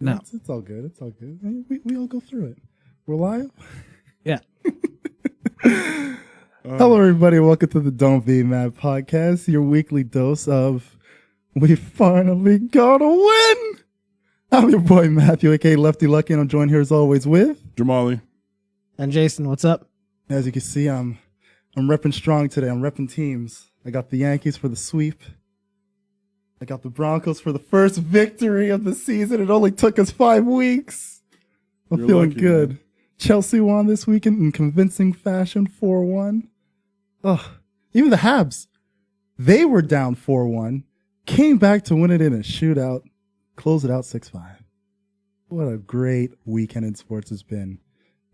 No. It's all good. It's all good. We all go through it. We're live? Yeah. Hello, everybody. Welcome to the Don't Be Mad podcast, your weekly dose of we finally got a win. I'm your boy, Matthew, a.k.a. Lefty Lucky, and I'm joined here as always with Jamali. And Jason, what's up? As you can see, I'm repping strong today. I'm repping teams. I got the Yankees for the sweep. I got the Broncos for the first victory of the season. It only took us 5 weeks. I'm feeling lucky, good. man. Chelsea won this weekend in convincing fashion, 4-1. Oh, even the Habs, they were down 4-1, came back to win it in a shootout, close it out 6-5. What a great weekend in sports it's been.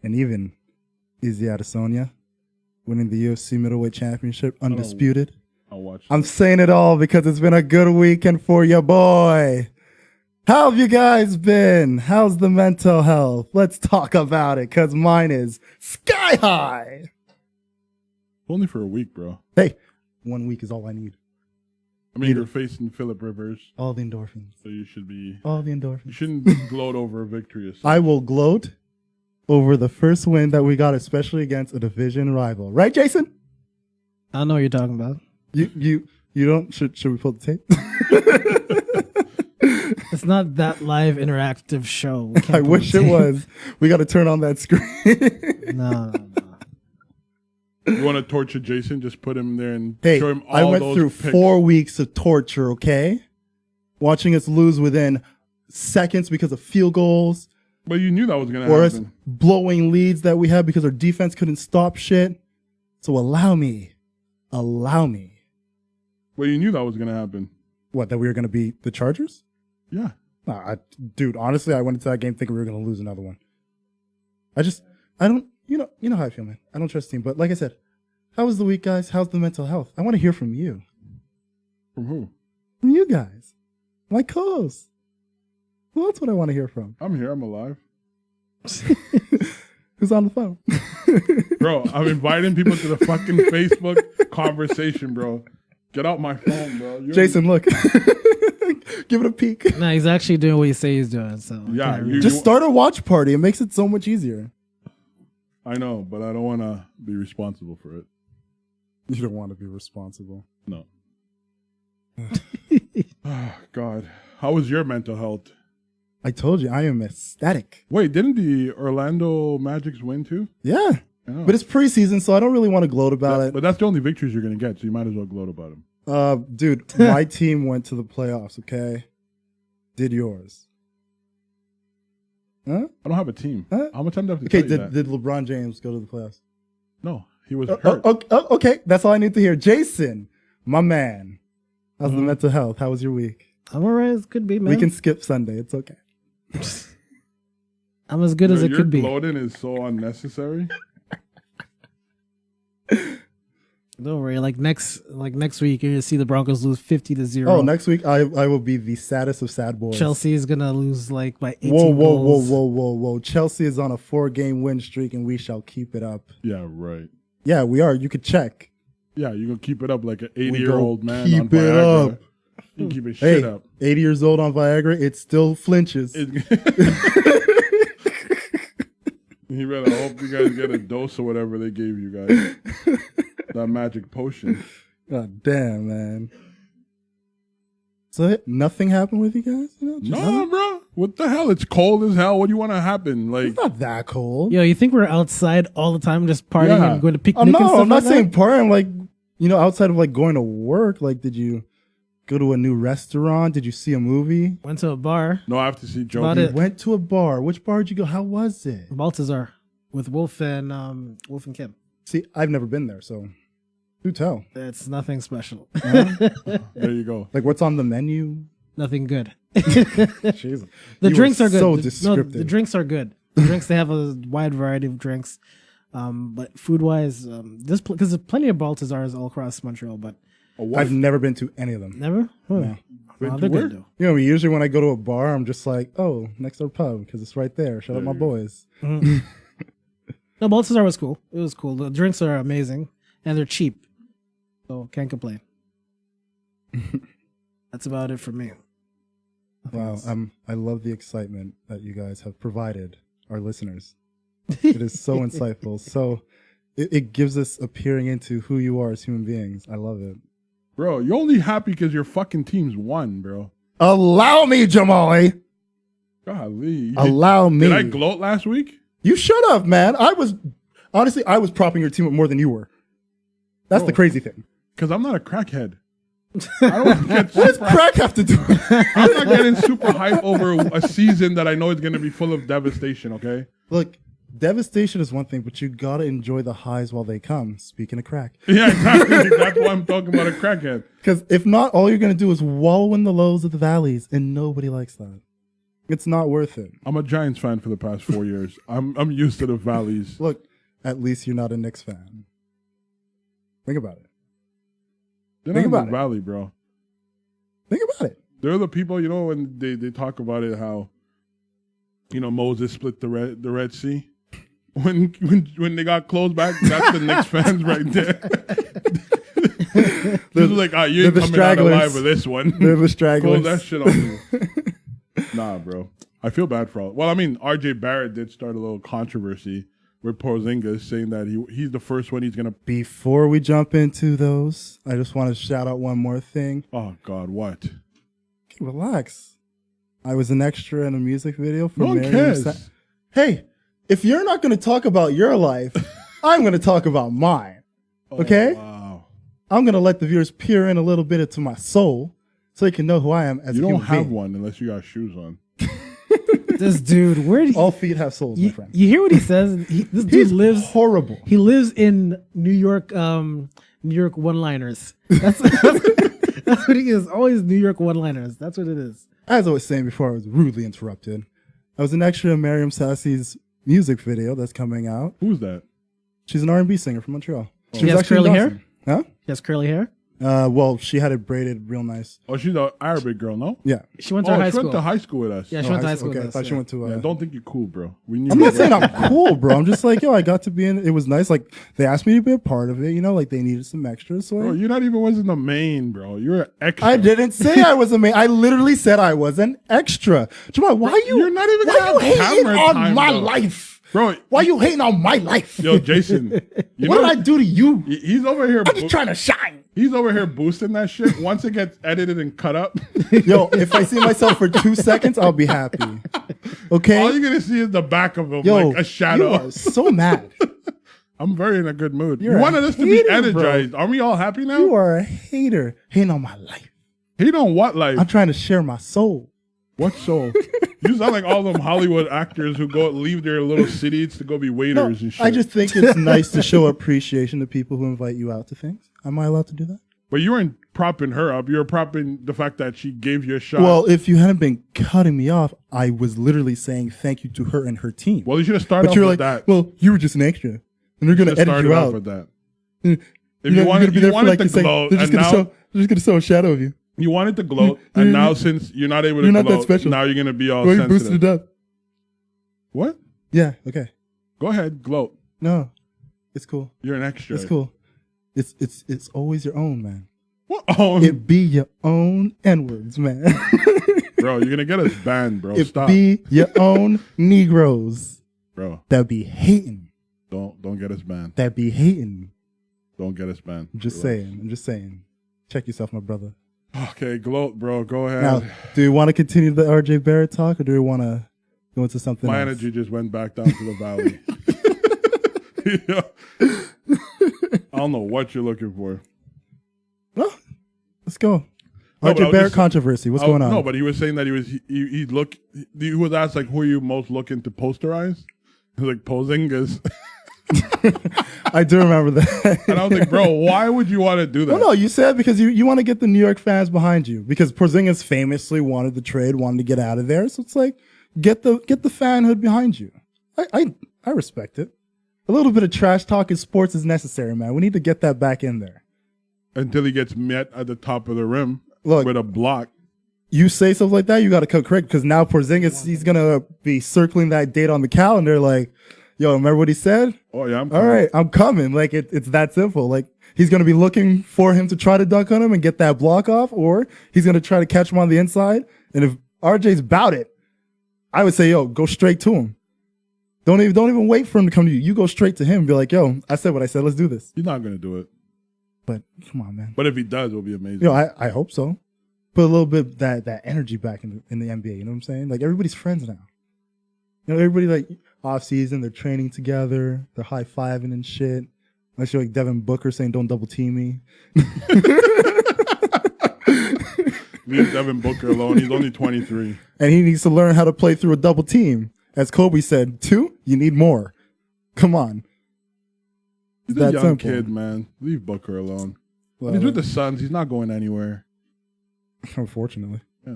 And even Izzy Adesanya winning the UFC middleweight championship, undisputed. I'll watch. I'm saying it all because it's been a good weekend for your boy. How have you guys been? How's the mental health? Let's talk about it because mine is sky high. Only for a week, bro. Hey, 1 week is all I need. I mean, you're facing Phillip Rivers, All the endorphins. so you should be. All the You endorphins. shouldn't gloat over a victory. I will gloat over the first win that we got, especially against a division rival. Right, Jason? I don't know what you're talking about. You don't? Should we pull the tape? It's not that live interactive show. We can't I put wish it- it was. We got to turn on that screen. No. You want to torture Jason? Just put him there and Hey, show him all I went those through pics. 4 weeks of torture, okay? Watching us lose within seconds because of field goals But you knew that was gonna or us happen. blowing leads that we had because our defense couldn't stop shit. So allow me. But you knew that was gonna happen. What, that we were going to beat the Chargers? Yeah. Dude, honestly, I went into that game thinking we were going to lose another one. I don't, you know how I feel, man. I don't trust the team. But like I said, how was the week, guys? How's the mental health? I want to hear from you. From who? From you guys. My co-hosts. Well, that's what I want to hear from. I'm here. I'm alive, Who's on the phone? bro. I'm inviting people to the fucking Facebook conversation, bro. Get out my phone, bro. Jason, look. Give it a peek. No, he's actually doing what you say he's doing. So Yeah, can't you- really- Just start a watch party. It makes it so much easier. I know, but I don't want to be responsible for it. You don't want to be responsible. No. Oh, God, how was your mental health? I told you, I am ecstatic. Wait, didn't the Orlando Magics win too? Yeah. Yeah. But it's preseason, so I don't really want to gloat about it. But that's the only victories you're going to get, so you might as well gloat about them. Dude, my team went to the playoffs, okay? Did yours? Huh? I don't have a team. Huh? How much time do I have to Okay, tell you that? did LeBron James go to the playoffs? No, he was hurt. Okay, that's all I need to hear. Jason, my man, how's the mental health? How was your week? I'm alright as could be, man. We can skip Sunday. It's okay. I'm as good as it Your could be. gloating is so unnecessary. Don't worry. Like next week, you're gonna see the Broncos lose 50-0. Oh, next week I will be the saddest of sad boys. Chelsea is gonna lose like by 18 Whoa. goals. Chelsea is on a 4-game win streak and we shall keep it up. Yeah, right. Yeah, we are. You could check. Yeah, you're going to keep it up like an We 80-year-old go man keep on it Viagra. up. You can keep it Hey, shit up. 80 years old on Viagra, it still flinches. He better hope you guys get a dose or whatever they gave you guys. That magic potion. God damn, man. So nothing happened with you guys? You know, just No, bro. What the hell? It's cold as hell. What do you want to happen? Like, it's not that cold. Yo, you think we're outside all the time just partying Yeah. and going to picnic Oh, and no, stuff I'm not like that? saying party. I'm like, outside of like going to work, like, did you go to a new restaurant? Did you see a movie? Went to a bar, no, I have to see Joe. About He- it. Went to a bar. Which bar did you go? How was it? Baltazar, with Wolf and Kim. See, I've never been there, so do tell. It's nothing special. There you go. Like, what's on the menu? Nothing good. Jesus. The You drinks were are good. so No, descriptive. the drinks are good. The drinks, they have a wide variety of drinks. But food wise, because there's plenty of Baltazars all across Montreal, but I've never been to any of them. never. Huh. No. Oh, Wait, they're where? good though. You know, usually when I go to a bar, I'm just like, oh, next door pub, because it's right there. Shout out my boys. No, Baltazar was cool. It was cool. The drinks are amazing and they're cheap, so can't complain. That's about it for me. Wow, I love the excitement that you guys have provided our listeners. It is so insightful. So it gives us a peering into who you are as human beings. I love it. Bro, you're only happy because your fucking team's won, bro. Allow me, Jamali. Golly. Allow me. Did I gloat last week? You should have, man. I was propping your team up more than you were. That's the crazy thing. Because I'm not a crackhead. I don't get What does crack have to do with it? I'm not getting super hype over a season that I know is going to be full of devastation, okay? Look, devastation is one thing, but you gotta enjoy the highs while they come. Speaking of crack. Yeah, exactly. That's why I'm talking about a crackhead. Because if not, all you're gonna do is wallow in the lows of the valleys, and nobody likes that. It's not worth it. I'm a Giants fan for the past 4 years. I'm used to the valleys. Look, at least you're not a Knicks fan. Think about it. They're Think not about in the it. valley, bro. Think about it. They're the people, you know, when they talk about it, how, you know, Moses split the Red Sea. When they got closed back, that's the Knicks fans right there. They're like, you ain't coming out alive with this one. They're the stragglers. Close that shit on you. Nah, bro. I feel bad for all. Well, I mean, RJ Barrett did start a little controversy with Porzingis saying that he's the first one he's going to... Before we jump into those, I just want to shout out one more thing. Oh, God, what? Okay, relax. I was an extra in a music video for No one Miriam cares. Hey, if you're not going to talk about your life, I'm going to talk about mine. Okay? Oh, wow. I'm going to let the viewers peer in a little bit into my soul so you can know who I am as You a don't human have being. one unless you got shoes on. This dude, where do All feet have souls, my friend. you hear what he says? This dude He's lives horrible. He lives in New York one-liners. That's what he is. Always New York one-liners. That's what it is. As I was saying before, I was rudely interrupted. I was an extra in Miriam Sassy's music video that's coming out. Who's that? She's an R&B singer from Montreal. She has actually in curly hair? Dawson. Huh? He has curly hair. Well, she had it braided real nice. Oh, she's an Arabic girl, no? Yeah. She went to high She school. went to high school with us. Yeah, she went to high school. Okay, with I us, thought she yeah. went to. Yeah, don't think you're cool, bro. We knew I'm you not were- saying I'm cool, bro. I'm just like, yo, I got to be in. It was nice. Like they asked me to be a part of it. You know, like they needed some extras. So Bro, you're not even wasn't the main, bro. You're an extra. I didn't say I was a main. I literally said I was an extra. Jamal, why you? You're not even Why gonna you have hating camera on time, my bro. life? Bro, Why you hating on my life? yo, Jason, you What know, did I do to you? He's over here. I'm just trying to shine. He's over here boosting that shit. Once it gets edited and cut up, Yo, if I see myself for 2 seconds, I'll be happy. Okay? all you're gonna see is the back of him, Yo, like a shadow. you are so mad. I'm very in a good mood. You're You a wanted us to be hater, bro. energized. Are we all happy now? You are a hater. Hating on my life. He don't what life? I'm trying to share my soul. What soul? You sound like all them Hollywood actors who go leave their little cities to go be waiters No, and shit. I just think it's nice to show appreciation to people who invite you out to things. Am I allowed to do that? But you weren't propping her up. You were propping the fact that she gave you a shot. Well, if you hadn't been cutting me off, I was literally saying thank you to her and her team. you should have started But off you were with like, that. well, you were just an extra. And they're going to Should've edit started you off out. with that. You're If not- you you're wanted, gonna be you there for wanted like to a second. gloat, They're just and going to now show. They're just going to show a shadow of you. you wanted to gloat, and now since you're not able to You're not that gloat, special. now you're gonna be all Why you boosted sensitive. it up? What? Yeah. Okay. Go ahead, gloat. No, it's cool. You're an extra. It's cool. It's always your own, man. What? Oh, It be your own N-words, man. bro, you're gonna get us banned, bro. It Stop, be your own Negroes bro. that be hating. Don't get us banned. That be hating. Don't get us banned. I'm just Relax. saying. I'm just saying. Check yourself, my brother. Okay, gloat, bro. Go ahead. Now, do you want to continue the RJ Barrett talk, or do you want to go into something My else? energy just went back down to the valley. Yeah. I don't know what you're looking for. Well, let's go. No, but I RJ was Barrett just- controversy. What's going on? No, but he was saying that he was asked like, who are you most looking to posterize? He was like, Porzingis. I do remember that. And I was like, bro, why would you want to do that? Well, no, you said because you want to get the New York fans behind you because Porzingis famously wanted the trade, wanted to get out of there. So it's like get the fanhood behind you. I respect it. A little bit of trash talk in sports is necessary, man. We need to get that back in there. Until he gets met at the top of the rim Look, with a block. you say stuff like that, you got to cut correct because now Porzingis, he's gonna be circling that date on the calendar. Like, yo, remember what he said? Oh yeah, I'm All coming. right, I'm coming. Like it's that simple. Like he's gonna be looking for him to try to dunk on him and get that block off, or he's gonna try to catch him on the inside. And if RJ's about it. I would say, yo, go straight to him. Don't even wait for him to come to you. You go straight to him. Be like, yo, I said what I said. Let's do this. He's not gonna do it. But come on, man. But if he does, it'll be amazing. Yo, I hope so. Put a little bit that energy back in the NBA. You know what I'm saying? Like everybody's friends now. You know, everybody like off season, they're training together, they're high fiving and shit. Unless you're like Devin Booker saying, "Don't double team me." Leave Devin Booker alone. He's only 23. And he needs to learn how to play through a double team. As Kobe said, 2, you need more. Come on. He's a young kid, man. Leave Booker alone. Well, he's with the Suns. He's not going anywhere. Unfortunately. Yeah.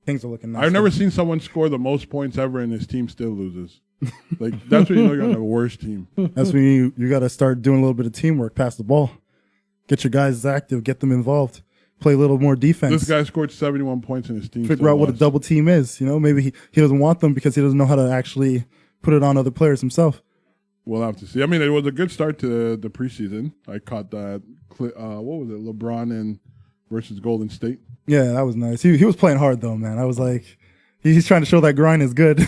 Things are looking nice. I've never seen someone score the most points ever and his team still loses. Like, that's when you know you're on the worst team. That's when you got to start doing a little bit of teamwork, pass the ball. Get your guys active, get them involved. Play a little more defense. This guy scored 71 points in his team. Figure out what a double team is. You know, maybe he doesn't want them because he doesn't know how to actually put it on other players himself. We'll have to see. I mean, it was a good start to the preseason. I caught that. What was it? LeBron and versus Golden State. Yeah, that was nice. He was playing hard though, man. I was like, he's trying to show that grind is good.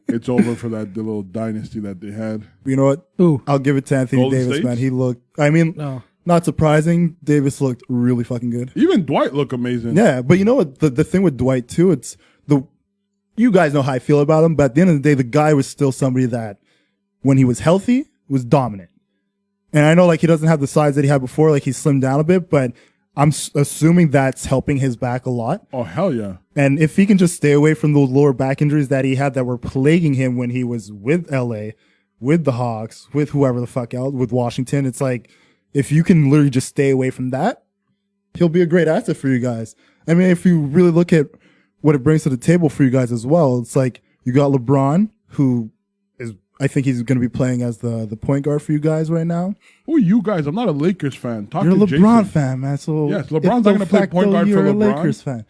It's over for that little dynasty that they had. You know what? Ooh. I'll give it to Anthony Golden Davis, State? man. He looked. I mean, No. not surprising. Davis looked really fucking good. Even Dwight looked amazing. Yeah, but you know what? The thing with Dwight too, it's you guys know how I feel about him, but at the end of the day, the guy was still somebody that, when he was healthy, was dominant. And I know like he doesn't have the size that he had before, like he's slimmed down a bit, but I'm assuming that's helping his back a lot. Oh, hell yeah. And if he can just stay away from those lower back injuries that he had that were plaguing him when he was with LA, with the Hawks, with whoever the fuck else, with Washington, it's like, if you can literally just stay away from that, he'll be a great asset for you guys. I mean, if you really look at what it brings to the table for you guys as well, it's like you got LeBron, who is, I think he's going to be playing as the point guard for you guys right now. Who are you guys? I'm not a Lakers fan. You're a to LeBron Jason. fan, man. So yes, LeBron's not going to play point guard for you're a LeBron. Lakers fan.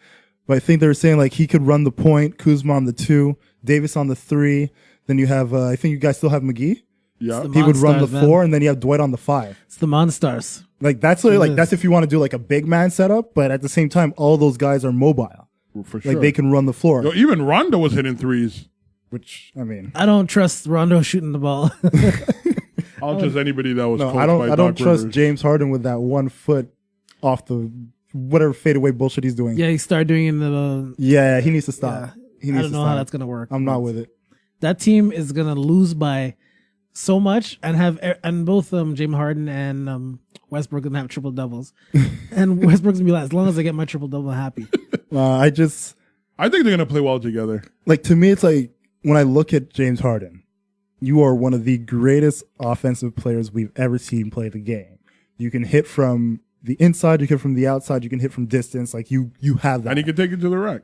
But I think they were saying like he could run the point, Kuzma on the 2, Davis on the 3. Then you have, I think you guys still have McGee. Yeah. It's He would run the Monstars, 4, man. and then you have Dwight on the 5. It's the Monstars. Like that's like that's if you want to do like a big man setup, but at the same time, all those guys are mobile. For sure. Like they can run the floor. Yo, even Rondo was hitting threes. Which I mean, I don't trust Rondo shooting the ball. I don't trust anybody that was no, coached I don't. by I don't Doc trust Rivers. James Harden with that 1 foot off the whatever fadeaway bullshit he's doing. Yeah, he started doing in the. Yeah, he needs to stop. Yeah. He I needs don't to know stop. how that's gonna work. I'm not with it. That team is gonna lose by so much and have and both James Harden and Westbrook gonna have triple doubles, and Westbrook's gonna be like, as long as I get my triple double, I'm happy. I think they're gonna play well together. Like to me, it's like when I look at James Harden, you are one of the greatest offensive players we've ever seen play the game. You can hit from the inside, you can hit from the outside, you can hit from distance. Like you have that. And he can take it to the rack.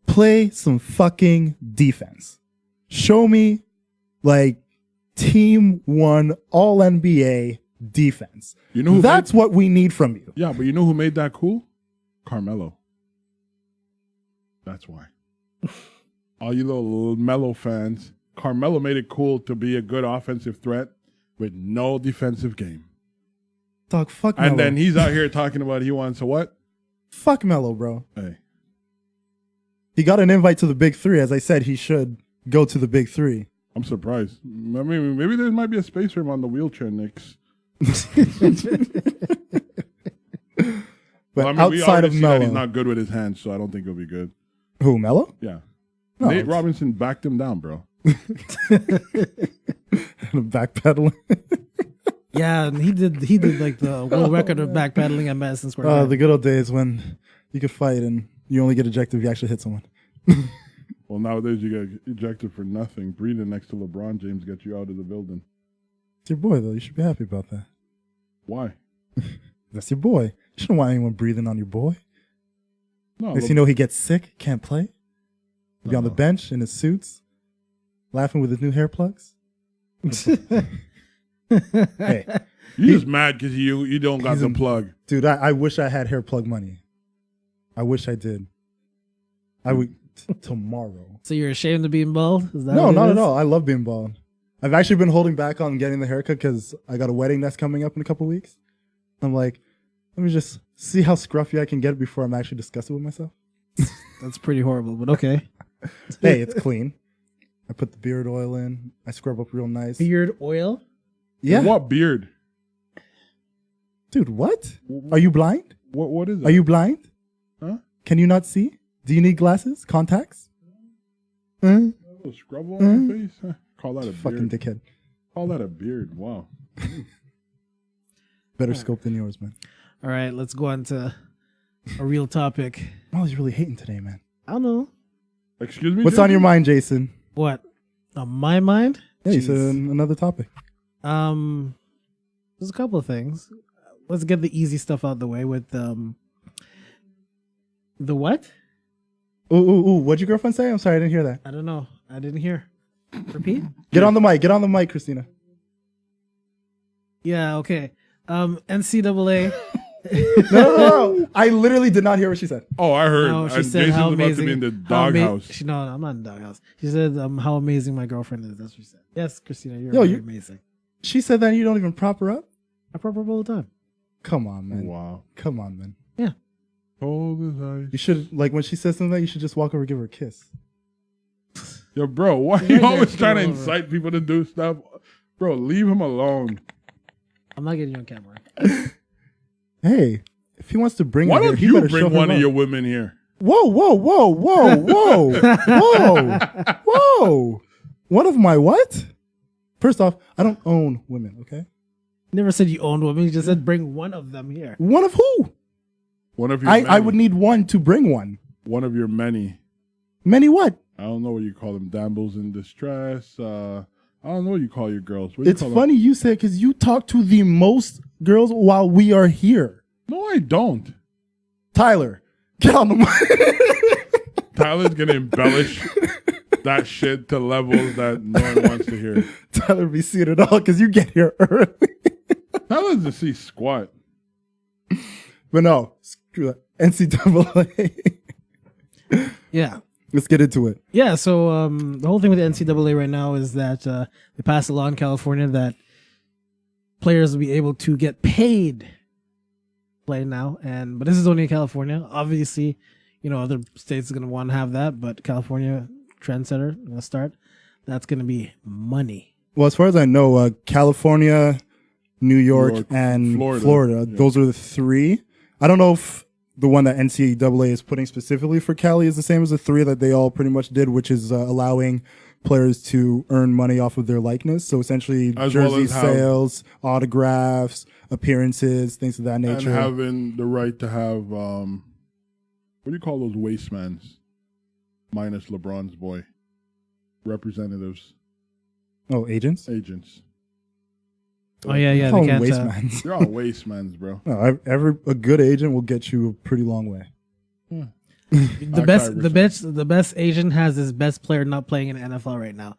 Play some fucking defense. Show me like team 1 all NBA defense. You know who That's what we need from you. Yeah, but you know who made that cool? Carmelo. That's why. All you little Melo fans, Carmelo made it cool to be a good offensive threat with no defensive game. Dog, fuck Melo. And then he's out here talking about he wants a what? Fuck Melo, bro. Hey. He got an invite to the Big 3. As I said, he should go to the Big 3. I'm surprised. I mean, maybe there might be a space for him on the wheelchair, Knicks. But I mean, we outside already of see that he's Melo. not good with his hands, so I don't think he'll be good. Who, Melo? Yeah. No, Nate it's- Robinson backed him down, bro. Backpedaling. Yeah, and he did like the world record of backpedaling at Madison Square Garden. The good old days when you could fight and you only get ejected if you actually hit someone. Well, nowadays you get ejected for nothing. Breathing next to LeBron James gets you out of the building. It's your boy, though. You should be happy about that. Why? That's your boy. You shouldn't want anyone breathing on your boy. No, Next you know, he gets sick, can't play. He'll be on the bench in his suits, laughing with his new hair plugs. Hey, you're just mad because you don't got the plug. dude, I wish I had hair plug money. I wish I did. I would tomorrow. So you're ashamed of being bald? Is that No, what it not at is? all. I love being bald. I've actually been holding back on getting the haircut because I got a wedding that's coming up in a couple weeks. I'm like, let me just see how scruffy I can get before I'm actually disgusted with myself. That's pretty horrible, but okay. Hey, it's clean. I put the beard oil in. I scrub up real nice. Beard oil? Yeah. What beard? Dude, what? Are you blind? What is it? Are you blind? Huh? Can you not see? Do you need glasses? Contacts? A scrub on your face? Huh? Call that a Fucking beard. dickhead. Call that a beard. Wow. Better scope than yours, man. All right, let's go on to a real topic. Molly's really hating today, man. I don't know. Excuse me? What's on your mind, Jason? What? On my mind? Yeah, you said Jeez. another topic. There's a couple of things. Let's get the easy stuff out of the way with the what? Ooh. What'd your girlfriend say? I'm sorry, I didn't hear that. I don't know. I didn't hear. Repeat? Get on the mic. Get on the mic, Christina. Yeah, okay. NCAA. No. I literally did not hear what she said. Oh, I heard. No, she And said Jason's how about to amazing. be in the how doghouse. No, I'm not in the doghouse. She said how amazing my girlfriend is. That's what she said. Yes, Christina, you're Yo, very you- amazing. She said that and you don't even prop her up? I prop her up all the time. Come on, man. Wow. Come on, man. Yeah. Cold as ice. You should, like, when she says something like that, you should just walk over and give her a kiss. Yo, bro, why Right you there, always trying to come over. incite people to do stuff? Bro, leave him alone. I'm not getting you on camera. Hey, if he wants to bring Why her here, don't he you better show bring her one of love. your women here? Whoa. One of my what? First off, I don't own women, okay? Never said you owned women. You just said bring one of them here. One of who? One of your I many. would need one to bring one. One of your many. Many what? I don't know what you call them. Damsels in distress. I don't know what you call your girls. What do you It's call funny you said because you talk to the most girls while we are here. Them? No, I don't. Tyler, get on the mic. Tyler's going to embellish that shit to levels that no one wants to hear. Tyler be seeing it all because you get here early. Tyler's the C squat. But no, screw that. NCAA. Yeah. Let's get into it. Yeah, so the whole thing with the NCAA right now is that they passed a law in California that players will be able to get paid to play now, but this is only in California. Obviously, other states are going to want to have that, but California trendsetter going to start. That's going to be money. Well, as far as I know, California, New York, and Florida, yeah. those are the three. I don't know if the one that NCAA is putting specifically for Cali is the same as the three that they all pretty much did, which is allowing players to earn money off of their likeness. So essentially As jersey well as sales, autographs, appearances, things of that And nature. having the right to have, what do you call those wastemans? Minus LeBron's boy. Representatives. Oh, agents? Agents. Oh, yeah, Call they them can't. wastemans. They're all wastemans, bro. No, a good agent will get you a pretty long way. The best agent has his best player not playing in the NFL right now.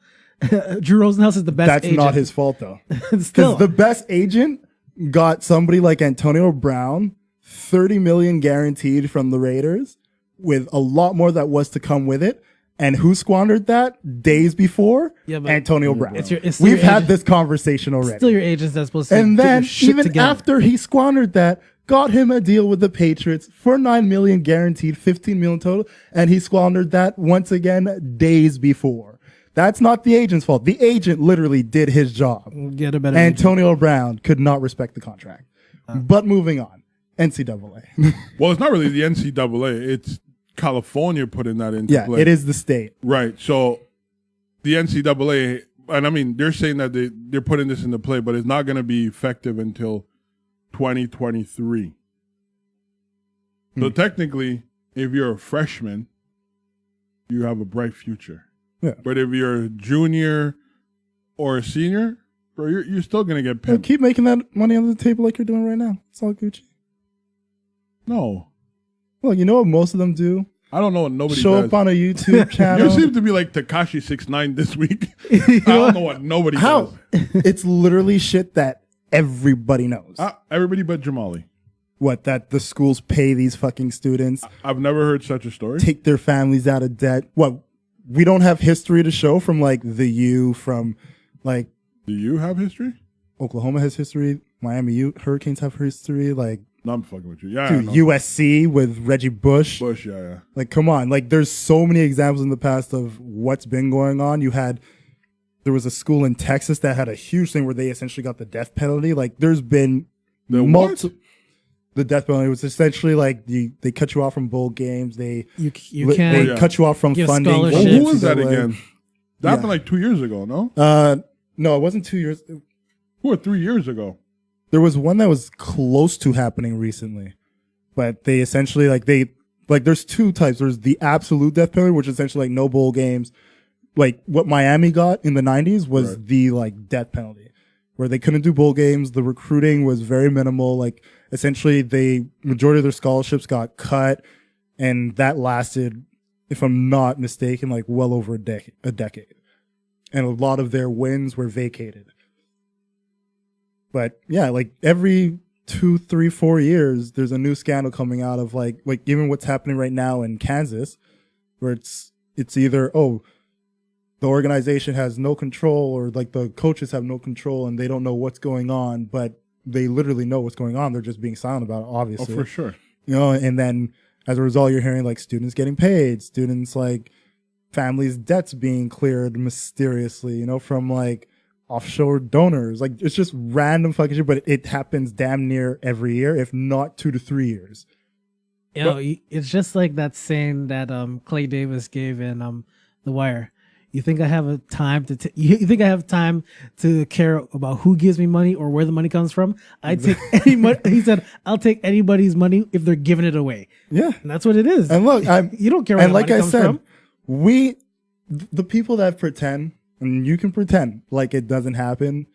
Drew Rosenhaus is the best That's agent. not his fault, though. Still, Because the best agent got somebody like Antonio Brown, $30 million guaranteed from the Raiders, with a lot more that was to come with it. And who squandered that days before? Yeah, but Antonio Brown. it's still We've your had agent- this conversation already. still your agents that's supposed to And get your then shit even together. after he squandered that, got him a deal with the Patriots for $9 million guaranteed, $15 million total, and he squandered that once again days before. That's not the agent's fault. The agent literally did his job. Get a better agent. Antonio Brown could not respect the contract. But moving on, NCAA. Well, it's not really the NCAA. It's California putting that into Yeah, play. it is the state. Right. So the NCAA, and I mean, they're saying that they're putting this into play, but it's not going to be effective until 2023. So technically, if you're a freshman, you have a bright future. Yeah. But if you're a junior or a senior, bro, you're still going to get Well, pimped. keep making that money on the table like you're doing right now. It's all Gucci. No. Well, you know what most of them do? I don't know what nobody Show does. up on a YouTube You channel. seem to be like Tekashi 6ix9ine this week. I don't know what nobody How? does. It's literally shit that everybody knows. Everybody but Jamali. What, that the schools pay these fucking students, I've never heard such a story. take their families out of debt. What, we don't have history to show from like the U, from like Do you have history? Oklahoma has history, Miami U, Hurricanes have history, like No, I'm fucking with you. Yeah, Dude, no. USC with Reggie Bush. Bush. Yeah. Like, come on. Like, there's so many examples in the past of what's been going on. There was a school in Texas that had a huge thing where they essentially got the death penalty. Like, there's been What? The death penalty was essentially like they cut you off from bowl games. They You can't. they cut you off from give funding. scholarships. Who was that NCAA. again? That happened like 2 years ago. No, No, it wasn't 2 years. or 3 years ago. There was one that was close to happening recently, but they essentially there's two types. There's the absolute death penalty, which is essentially like no bowl games. Like what Miami got in the 90s was Right. the like death penalty, where they couldn't do bowl games. The recruiting was very minimal. Like essentially, majority of their scholarships got cut, and that lasted, if I'm not mistaken, like well over a decade. And a lot of their wins were vacated. But yeah, like every 2, 3, 4 years, there's a new scandal coming out of like even what's happening right now in Kansas, where it's either, the organization has no control, or like the coaches have no control and they don't know what's going on, but they literally know what's going on. They're just being silent about it, obviously. Oh, for sure. And then as a result, you're hearing like students getting paid, students like families' debts being cleared mysteriously, from like offshore donors. Like it's just random fucking shit, but it happens damn near every year, if not 2 to 3 years. It's just like that saying that Clay Davis gave in The Wire. You think I have a time to you think I have time to care about who gives me money or where the money comes from? I take any money. He said, "I'll take anybody's money if they're giving it away." Yeah, And that's what it is. and look, you don't care where and the like money I comes said, from. the people that pretend, and you can pretend like it doesn't happen.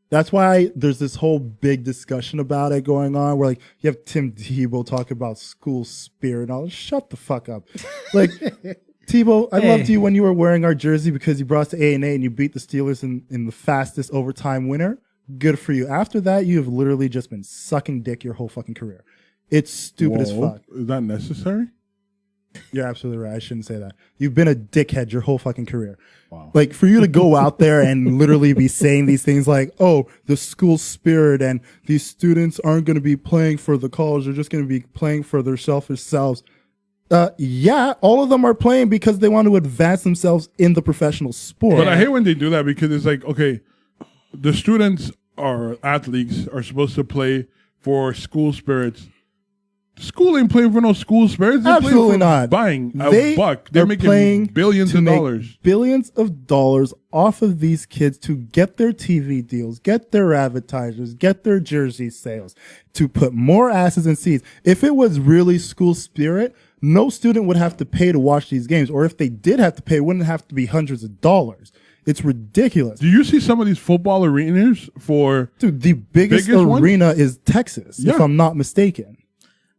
That's why there's this whole big discussion about it going on, where like you have Tim Tebow talk about school spirit. I'll shut the fuck up, like. Tebow, I loved you when you were wearing our jersey because you brought us to A&A and you beat the Steelers in the fastest overtime winner. Good for you. After that, you have literally just been sucking dick your whole fucking career. It's stupid as fuck. Is that necessary? You're absolutely right. I shouldn't say that. You've been a dickhead your whole fucking career. Wow. Like, for you to go out there and literally be saying these things like, oh, the school spirit and these students aren't going to be playing for the college. They're just going to be playing for their selfish selves. Yeah, all of them are playing because they want to advance themselves in the professional sport. But I hate when they do that because it's like, okay, the students or athletes are supposed to play for school spirits. School ain't playing for no school spirits. They're Absolutely playing for not. Buying a They buck. They're are making playing billions to of make dollars. Billions of dollars off of these kids to get their TV deals, get their advertisers, get their jersey sales, to put more asses in seats. If it was really school spirit, no student would have to pay to watch these games. Or if they did have to pay, it wouldn't have to be hundreds of dollars. It's ridiculous. Do you see some of these football arenas for Dude, the biggest one? arena is Texas, if Yeah. I'm not mistaken.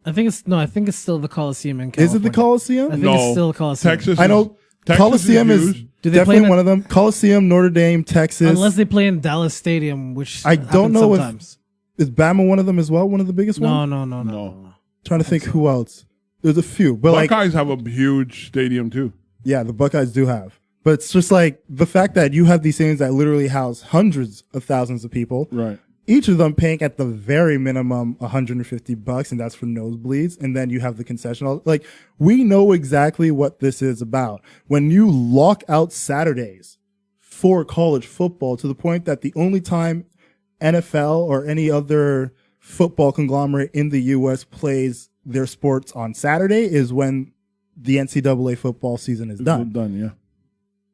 I think it's still the Coliseum in Is California. it the Coliseum? I think it's still the Coliseum. Texas? I know Texas Coliseum is used. Do they play definitely in one of them. Coliseum, Notre Dame, Texas. Unless they play in Dallas Stadium, which I don't happens know if- sometimes. Is Bama one of them as well? One of the biggest ones? No. Trying to think who else. There's a few, but like, Buckeyes have a huge stadium too. yeah, the Buckeyes do have. But it's just like the fact that you have these things that literally house hundreds of thousands of people, Right. each of them paying at the very minimum $150, and that's for nosebleeds. And then you have the concession. Like, we know exactly what this is about. When you lock out Saturdays for college football to the point that the only time NFL or any other football conglomerate in the U.S. plays their sports on Saturday is when the NCAA football season is done. Done, yeah.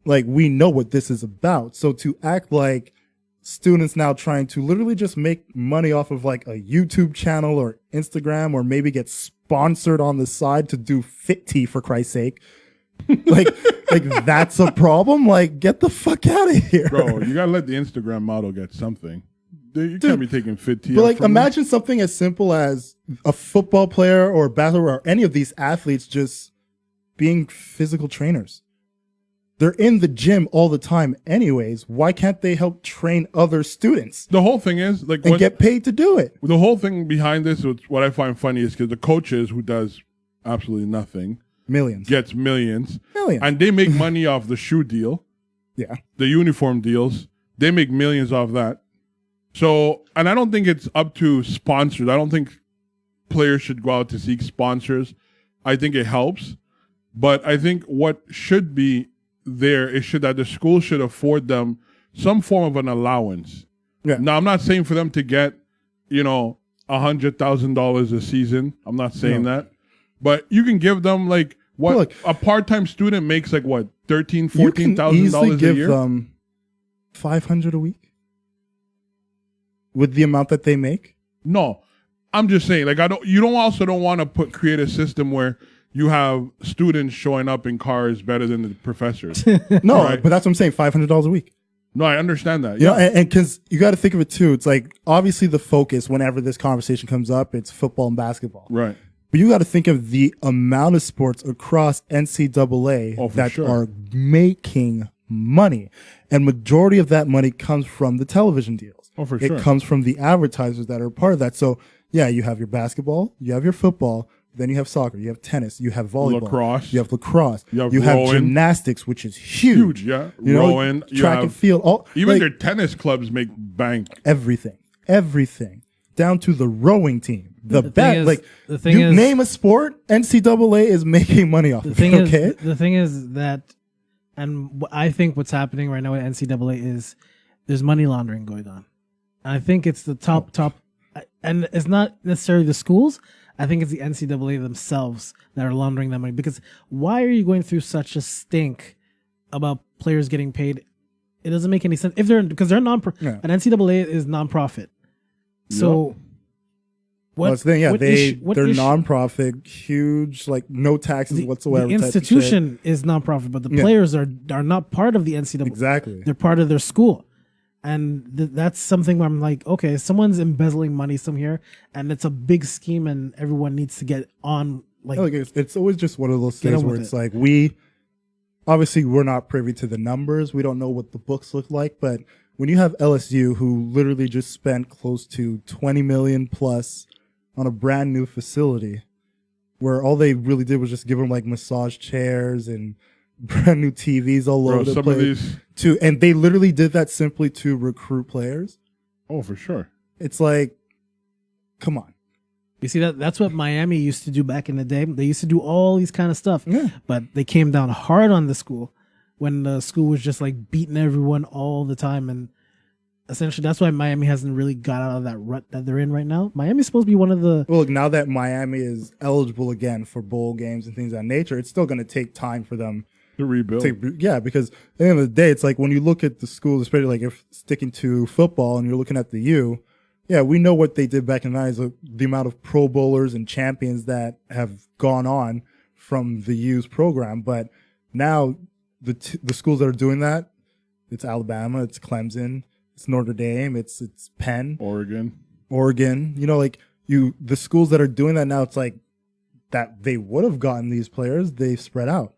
Like, we know what this is about. So to act like students now trying to literally just make money off of like a YouTube channel or Instagram, or maybe get sponsored on the side to do fit tea, for Christ's sake. like that's a problem. Like, get the fuck out of here. Bro, you gotta let the Instagram model get something. You can't be taking fit tea. But out like, from them. imagine something as simple as a football player or basketball or any of these athletes just being physical trainers. They're in the gym all the time anyways. Why can't they help train other students The whole thing is like and get paid to do it? the whole thing behind this. What I find funny is because the coaches who does absolutely nothing Millions. gets millions, Millions. and they make money off the shoe deal, Yeah. the uniform deals. They make millions off that. So, and I don't think it's up to sponsors. I don't think players should go out to seek sponsors. I think it helps. But I think what should be there is that the school should afford them some form of an allowance. Yeah. Now, I'm not saying for them to get, $100,000 a season. I'm not saying that. But you can give them like what Look, a part-time student makes like what, $13,000, You can easily $14,000 a give year? them $500 a week with the amount that they make. No. I'm just saying, like you don't want to create a system where you have students showing up in cars better than the professors. No, Right. but that's what I'm saying. $500 a week. No, I understand that. You know, Yeah. and because you got to think of it too. It's like obviously the focus whenever this conversation comes up, it's football and basketball. Right. But you got to think of the amount of sports across NCAA Oh, for that sure. are making money, and majority of that money comes from the television deals. Oh, for It sure. comes from the advertisers that are part of that. So yeah, you have your basketball, you have your football, then you have soccer, you have tennis, you have volleyball, Lacrosse. you have lacrosse, You have you have rowing. gymnastics, which is huge. Huge, yeah. You know, Rowing. You track have, and field, all even like, their tennis clubs make bank. everything, down to the rowing team. The thing bet, is- like the thing you is- name a sport, NCAA is making money off The of thing it. Okay, is, the thing is that, and I think what's happening right now with NCAA is there's money laundering going on. And I think it's the top, and it's not necessarily the schools. I think it's the NCAA themselves that are laundering that money. Because why are you going through such a stink about players getting paid? It doesn't make any sense if because they're Yeah. an NCAA is nonprofit. So. well, it's the thing, yeah, what they're issue- nonprofit, huge, like no taxes whatsoever. The type of shit. institution is nonprofit, but the Yeah. players are not part of the NCAA. Exactly. They're part of their school. And that's something where I'm like, okay, someone's embezzling money somewhere, and it's a big scheme, and everyone needs to get on. Like, Like it's always just one of those Get things on where with it's it. like obviously we're not privy to the numbers. We don't know what the books look like, but when you have LSU who literally just spent close to 20 million plus on a brand new facility, where all they really did was just give them like massage chairs and brand new TVs all Bro, over the some place. of these. And they literally did that simply to recruit players. Oh, for sure. It's like, come on. you see that's what Miami used to do back in the day. They used to do all these kind of stuff, Yeah. but they came down hard on the school when the school was just like beating everyone all the time, and essentially that's why Miami hasn't really got out of that rut that they're in right now. Miami's supposed to be one of the Well, look, now that Miami is eligible again for bowl games and things of that nature, it's still going to take time for them To rebuild. because at the end of the day, it's like when you look at the schools, especially like if sticking to football and you're looking at the U, yeah, we know what they did back in the 90s, the amount of Pro Bowlers and champions that have gone on from the U's program. But now the schools that are doing that, it's Alabama, it's Clemson, it's Notre Dame, it's Penn, Oregon. You know, like the schools that are doing that now, it's like that they would have gotten these players, they've spread out.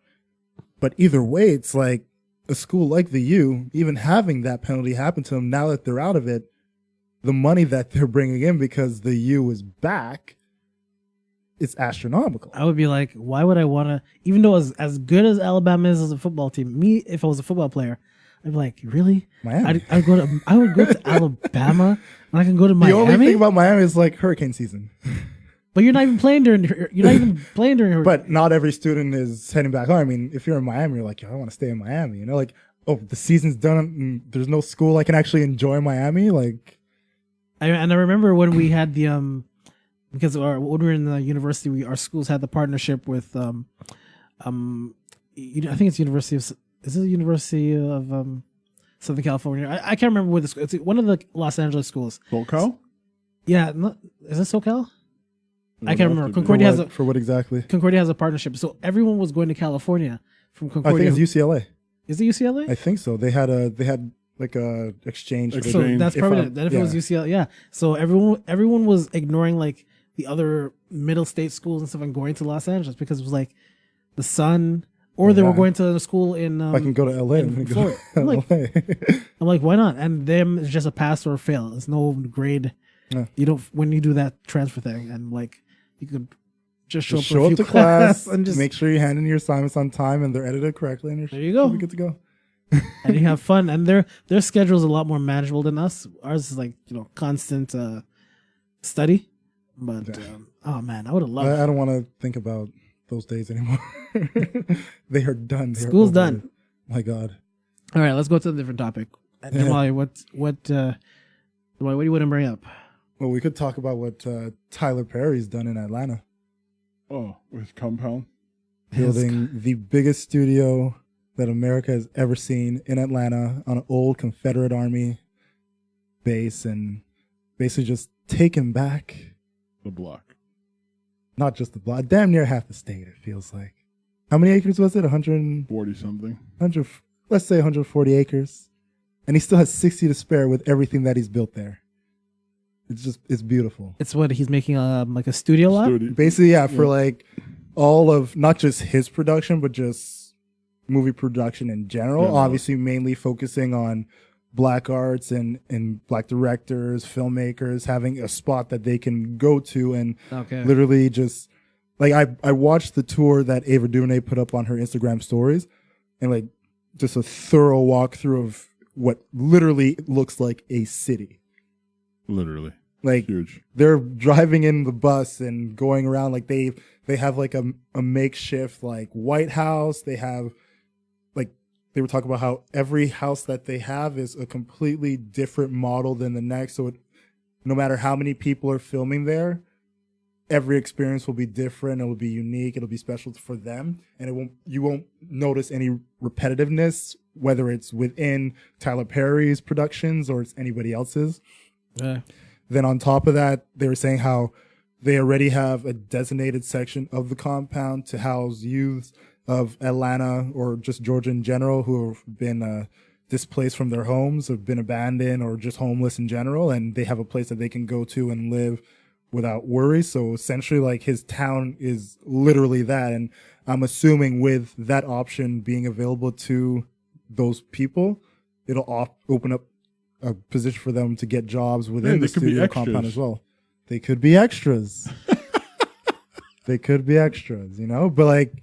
But either way, it's like a school like the U, even having that penalty happen to them, now that they're out of it, the money that they're bringing in because the U is back, it's astronomical. I would be like, why would I want to? Even though as good as Alabama is as a football team, me if I was a football player, I'd be like, really? Miami. I would go to Alabama, and I can go to The Miami. only thing about Miami is like hurricane season. But you're not even playing during. But not every student is heading back home. I mean, if you're in Miami, you're like, yo, I want to stay in Miami. You know, like, oh, the season's done. And there's no school I can actually enjoy Miami. Like, I remember when we had the because when we were in the university, our schools had the partnership with I think it's University of is it the University of Southern California? I can't remember where it's one of the Los Angeles schools. SoCal? Yeah, is it SoCal? I can't remember. Concordia for what exactly? Concordia has a partnership, so everyone was going to California from I Concordia. think it's UCLA. Is it UCLA? I think so. They had like a exchange. Exchange. So that's If probably I'm- it. Then if it was UCLA, yeah. So everyone was ignoring like the other middle state schools and stuff and going to Los Angeles because it was like the sun, or they were Yeah. going to the school in. If I can go to LA. in I'm gonna go Florida. to I'm like- LA. I'm like, why not? And them it's just a pass or a fail. It's no grade. Yeah. You don't when you do that transfer thing, and like you could just show Just up, for a show few up to class and just make sure you hand in your assignments on time and they're edited correctly, and you're There you go. should be good to go. and you have fun. And their schedule is a lot more manageable than us. Ours is like constant study. But oh man, I would have loved. I don't want to think about those days anymore. They are done. They are School's over. done. My God. All right, let's go to a different topic. Jamali, what do you want to bring up? Well, we could talk about what Tyler Perry's done in Atlanta. Oh, with Compound. Building the biggest studio that America has ever seen in Atlanta on an old Confederate Army base, and basically just taking back The block. not just the block, damn near half the state, it feels like. How many acres was it? 100, 40 something. let's say 140 acres. And he still has 60 to spare with everything that he's built there. It's beautiful. It's what he's making like a studio lot. Basically, yeah, for like all of not just his production, but just movie production in general. Yeah. Obviously, mainly focusing on black arts and black directors, filmmakers, having a spot that they can go to and literally just like I watched the tour that Ava DuVernay put up on her Instagram stories, and like just a thorough walkthrough of what literally looks like a city. Literally. Like huge. They're driving in the bus and going around like they have like a makeshift like White House. They have like they were talking about how every house that they have is a completely different model than the next. So no matter how many people are filming there, every experience will be different. It will be unique. It'll be special for them, and you won't notice any repetitiveness, whether it's within Tyler Perry's productions or it's anybody else's. Yeah. Then on top of that, they were saying how they already have a designated section of the compound to house youths of Atlanta or just Georgia in general who have been displaced from their homes, have been abandoned, or just homeless in general. And they have a place that they can go to and live without worry. So essentially, like, his town is literally that. And I'm assuming with that option being available to those people, it'll open up a position for them to get jobs within the studio compound as well. They could be extras. They could be extras, you know? But like,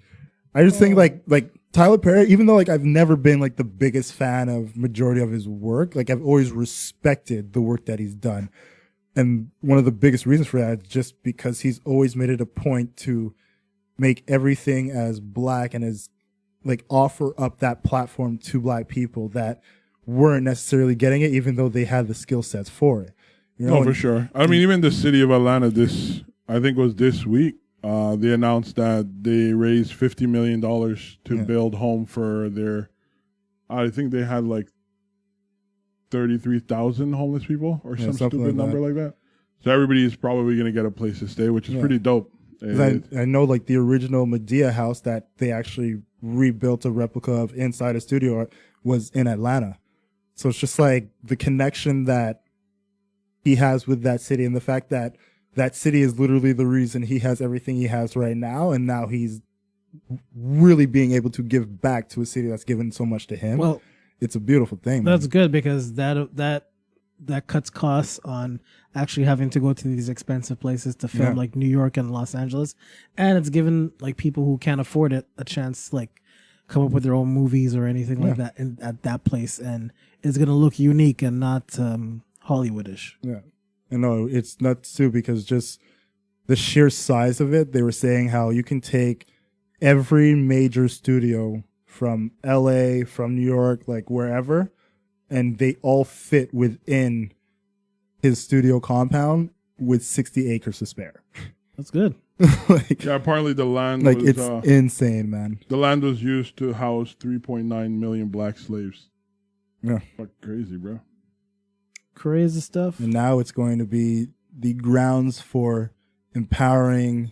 I just think like Tyler Perry, even though like I've never been like the biggest fan of majority of his work, like I've always respected the work that he's done. And one of the biggest reasons for that is just because he's always made it a point to make everything as black and as like offer up that platform to black people that weren't necessarily getting it, even though they had the skill sets for it. You know? Oh, for sure. I mean, even the city of Atlanta, I think it was this week, they announced that they raised $50 million to build home for their, I think they had like 33,000 homeless people or some stupid number like that. So everybody is probably going to get a place to stay, which is pretty dope. I know like the original Medea house that they actually rebuilt a replica of inside a studio was in Atlanta. So it's just like the connection that he has with that city and the fact that that city is literally the reason he has everything he has right now. And now he's really being able to give back to a city that's given so much to him. Well, it's a beautiful thing. That's good because that cuts costs on actually having to go to these expensive places to film like New York and Los Angeles. And it's given like people who can't afford it a chance like come up with their own movies or anything like that at that place, and it's gonna look unique and not Hollywoodish. Yeah, and no, it's nuts too because just the sheer size of it. They were saying how you can take every major studio from LA, from New York, like wherever, and they all fit within his studio compound with 60 acres to spare. That's good. Like, yeah, apparently the land like was, it's insane, man. The land was used to house 3.9 million black slaves. Yeah. Fuck crazy, bro. Crazy stuff. And now it's going to be the grounds for empowering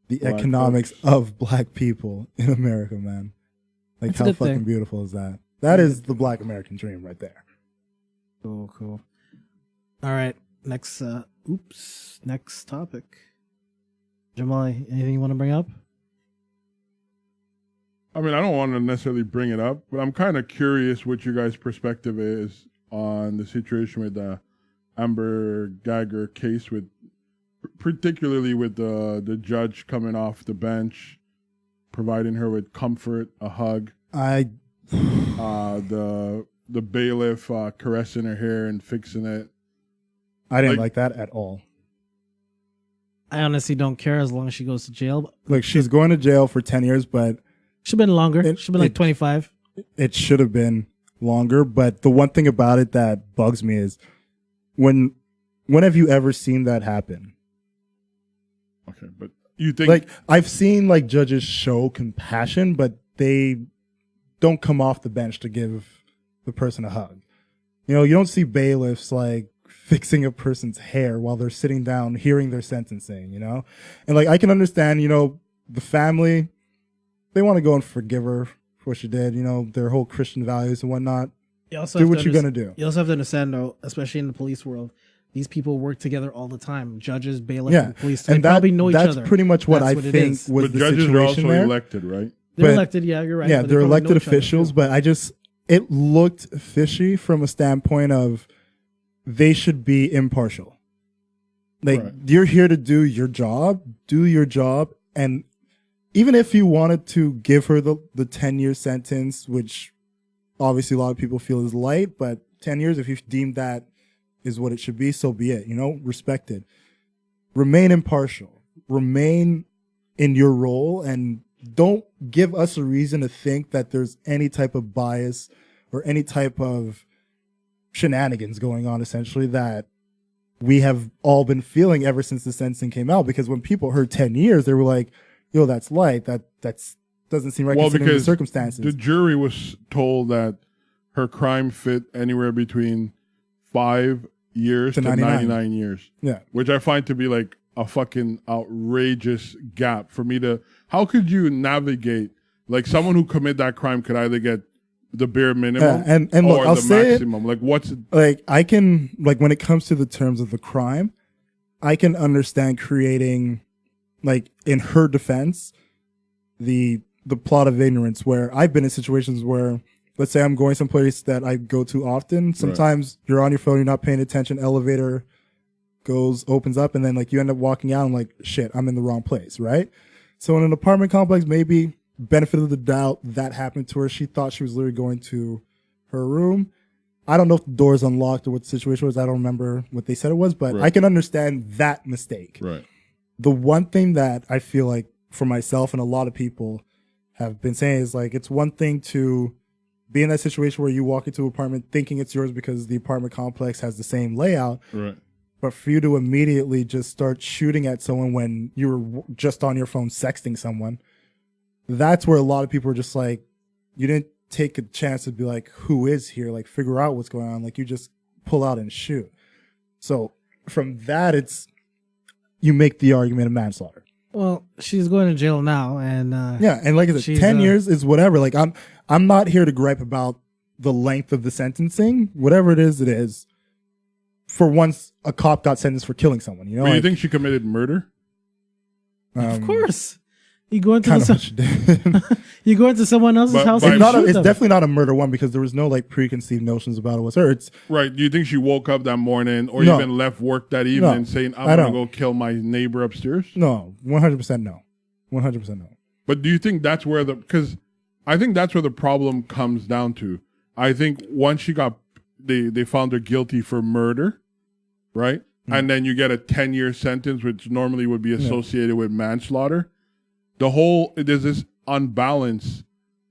the black economics of black people in America, man. Like, how fucking beautiful is that? That is the black American dream right there. Cool. All right. Next topic. Jamali, anything you want to bring up? I mean, I don't want to necessarily bring it up, but I'm kind of curious what your guys' perspective is on the situation with the Amber Geiger case, with particularly with the judge coming off the bench, providing her with comfort, a hug. The bailiff caressing her hair and fixing it. I didn't like that at all. I honestly don't care as long as she goes to jail. Like she's going to jail for 10 years, but Should have been longer. Should have been like 25. it should have been longer. But the one thing about it that bugs me is when have you ever seen that happen? Okay, but you think Like I've seen like judges show compassion, but they don't come off the bench to give the person a hug. You know, you don't see bailiffs like fixing a person's hair while they're sitting down hearing their sentencing, you know? And like I can understand, you know, the family, they want to go and forgive her for what she did, you know, their whole Christian values and whatnot. You also Do have what to you're gonna do. You also have to understand, though, especially in the police world, these people work together all the time. Judges, bailiffs, Yeah. and police. They And probably know each that's other. pretty much what That's I what it think is. was but the judges are also situation there. elected, right? They're but- elected, yeah, you're right. Yeah, but they're they probably elected know each other, officials, too. but it looked fishy from a standpoint of they should be impartial. Like Right. you're here to do your job, and even if you wanted to give her the 10-year sentence, which obviously a lot of people feel is light, but 10 years, if you deem that is what it should be, so be it, you know, respect it. Remain impartial, remain in your role, and don't give us a reason to think that there's any type of bias or any type of shenanigans going on, essentially, that we have all been feeling ever since the sentencing came out. Because when people heard 10 years, they were like, yo, that's light. That's doesn't seem right considering the because circumstances. the jury was told that her crime fit anywhere between 5 years To to 99 years. Yeah. Which I find to be like a fucking outrageous gap for me to. How could you navigate? Like someone who commit that crime could either get the bare minimum Yeah, and look, or I'll the say it, maximum. Like what's like I can, like when it comes to the terms of the crime, I can understand creating, like in her defense, the plot of ignorance, where I've been in situations where, let's say I'm going someplace that I go to often. Sometimes you're on your phone, you're not paying attention, elevator opens up, and then like you end up walking out and like, shit, I'm in the wrong place, right? So in an apartment complex, maybe benefit of the doubt, that happened to her. She thought she was literally going to her room. I don't know if the door's unlocked or what the situation was. I don't remember what they said it was, but Right. I can understand that mistake. right? The one thing that I feel like for myself and a lot of people have been saying is like, it's one thing to be in that situation where you walk into an apartment thinking it's yours because the apartment complex has the same layout, Right. but for you to immediately just start shooting at someone when you were just on your phone sexting someone, that's where a lot of people are just like, you didn't take a chance to be like, who is here? Like figure out what's going on. Like you just pull out and shoot. So from that, you make the argument of manslaughter. Well, she's going to jail now, and Yeah, and like I said, She's, 10 years is whatever. Like I'm not here to gripe about the length of the sentencing. Whatever it is. For once, a cop got sentenced for killing someone. You know, But you like, think she committed murder? of course, you go into kind of the, what she did. you go into someone else's But house. by- and shoot It's them. definitely not a murder one because there was no like preconceived notions about it was her. It's Right. Do you think she woke up that morning or No. even left work that evening No, saying, I'm I going to don't. go kill my neighbor upstairs? no, 100% no, 100% no. But do you think that's where because I think that's where the problem comes down to. I think once she got, they found her guilty for murder, right? And then you get a 10-year sentence, which normally would be associated with manslaughter. There's this unbalance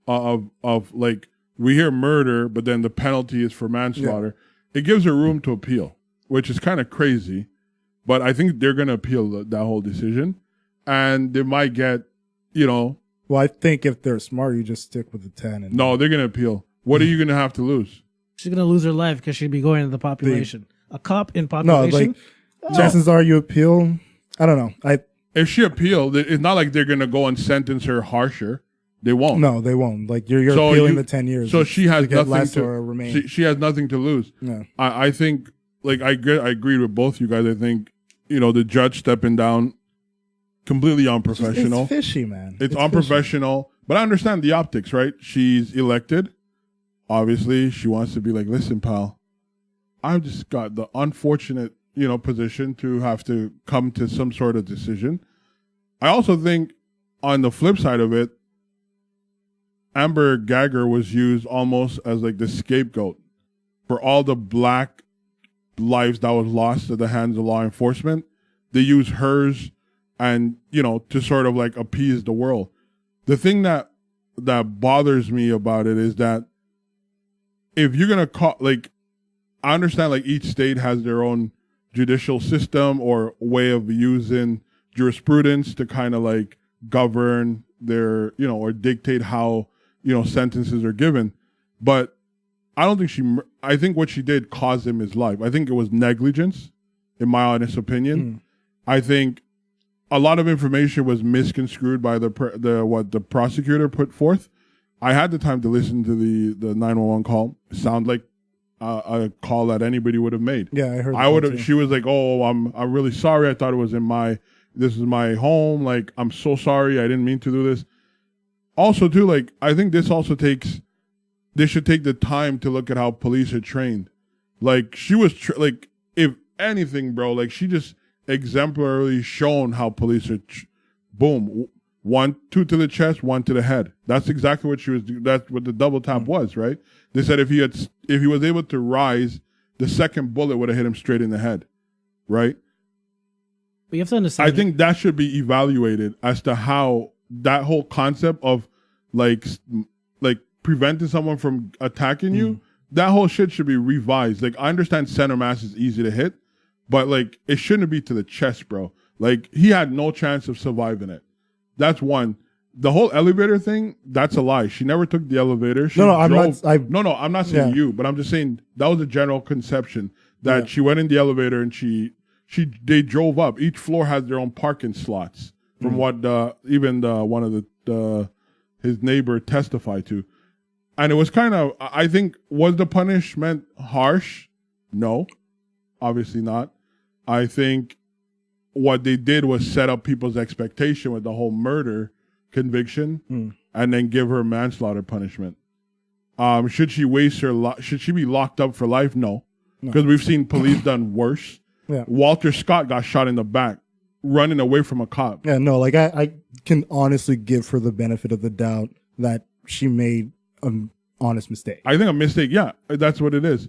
of like, we hear murder, but then the penalty is for manslaughter. It gives her room to appeal, which is kind of crazy. But I think they're going to appeal that whole decision. And they might get, Well, I think if they're smart, you just stick with the 10. And no, they're going to appeal. What are you going to have to lose? She's gonna lose her life because she'd be going to the population. A cop in no, population. like chances are you appeal. I don't know. If she appealed, it's not like they're going to go and sentence her harsher. They won't. No, they won't. Like you're So appealing you- the 10 years. So she has to get nothing less to or remain. she has nothing to lose. No. I think like I agreed with both you guys. I think the judge stepping down completely unprofessional. It's fishy, man. It's fishy. unprofessional, but I understand the optics, right? She's elected. Obviously, she wants to be like, listen, pal, I've just got the unfortunate, position to have to come to some sort of decision. I also think on the flip side of it, Amber Gagger was used almost as like the scapegoat for all the black lives that was lost at the hands of law enforcement. They use hers and to sort of like appease the world. The thing that bothers me about it is that if you're gonna call, like, I understand like each state has their own judicial system or way of using jurisprudence to kind of like govern their, or dictate how, sentences are given. But I don't think I think what she did caused him his life. I think it was negligence, in my honest opinion. I think a lot of information was misconstrued by what the prosecutor put forth. I had the time to listen to the 911 call. It sounded like a call that anybody would have made. Yeah, I heard. I would have. She was like, "Oh, I'm really sorry. I thought it was this is my home. Like, I'm so sorry. I didn't mean to do this." Also, too, like, I think they should take the time to look at how police are trained. Like, she was like, if anything, bro, like, she just exemplarily shown how police are. Boom, 1, 2 to the chest, 1 to the head. That's exactly what she was doing. That's what the double tap was, right? They said if he was able to rise, the second bullet would have hit him straight in the head, right? But you have to understand. I think that should be evaluated as to how that whole concept of like preventing someone from attacking you, that whole shit should be revised. Like, I understand center mass is easy to hit, but like, it shouldn't be to the chest, bro. Like, he had no chance of surviving it. That's one. The whole elevator thing, that's a lie. She never took the elevator. I'm not saying you, but I'm just saying that was a general conception that she went in the elevator and they drove up. Each floor has their own parking slots, from what even one of his neighbor testified to. And it was kind of, I think, was the punishment harsh? No, obviously not. I think what they did was set up people's expectation with the whole murder conviction and then give her manslaughter punishment. Should she should she be locked up for life? No. Because we've seen police done worse. Yeah. Walter Scott got shot in the back running away from a cop. Yeah, no, like I can honestly give her the benefit of the doubt that she made an honest mistake. I think a mistake, yeah, that's what it is.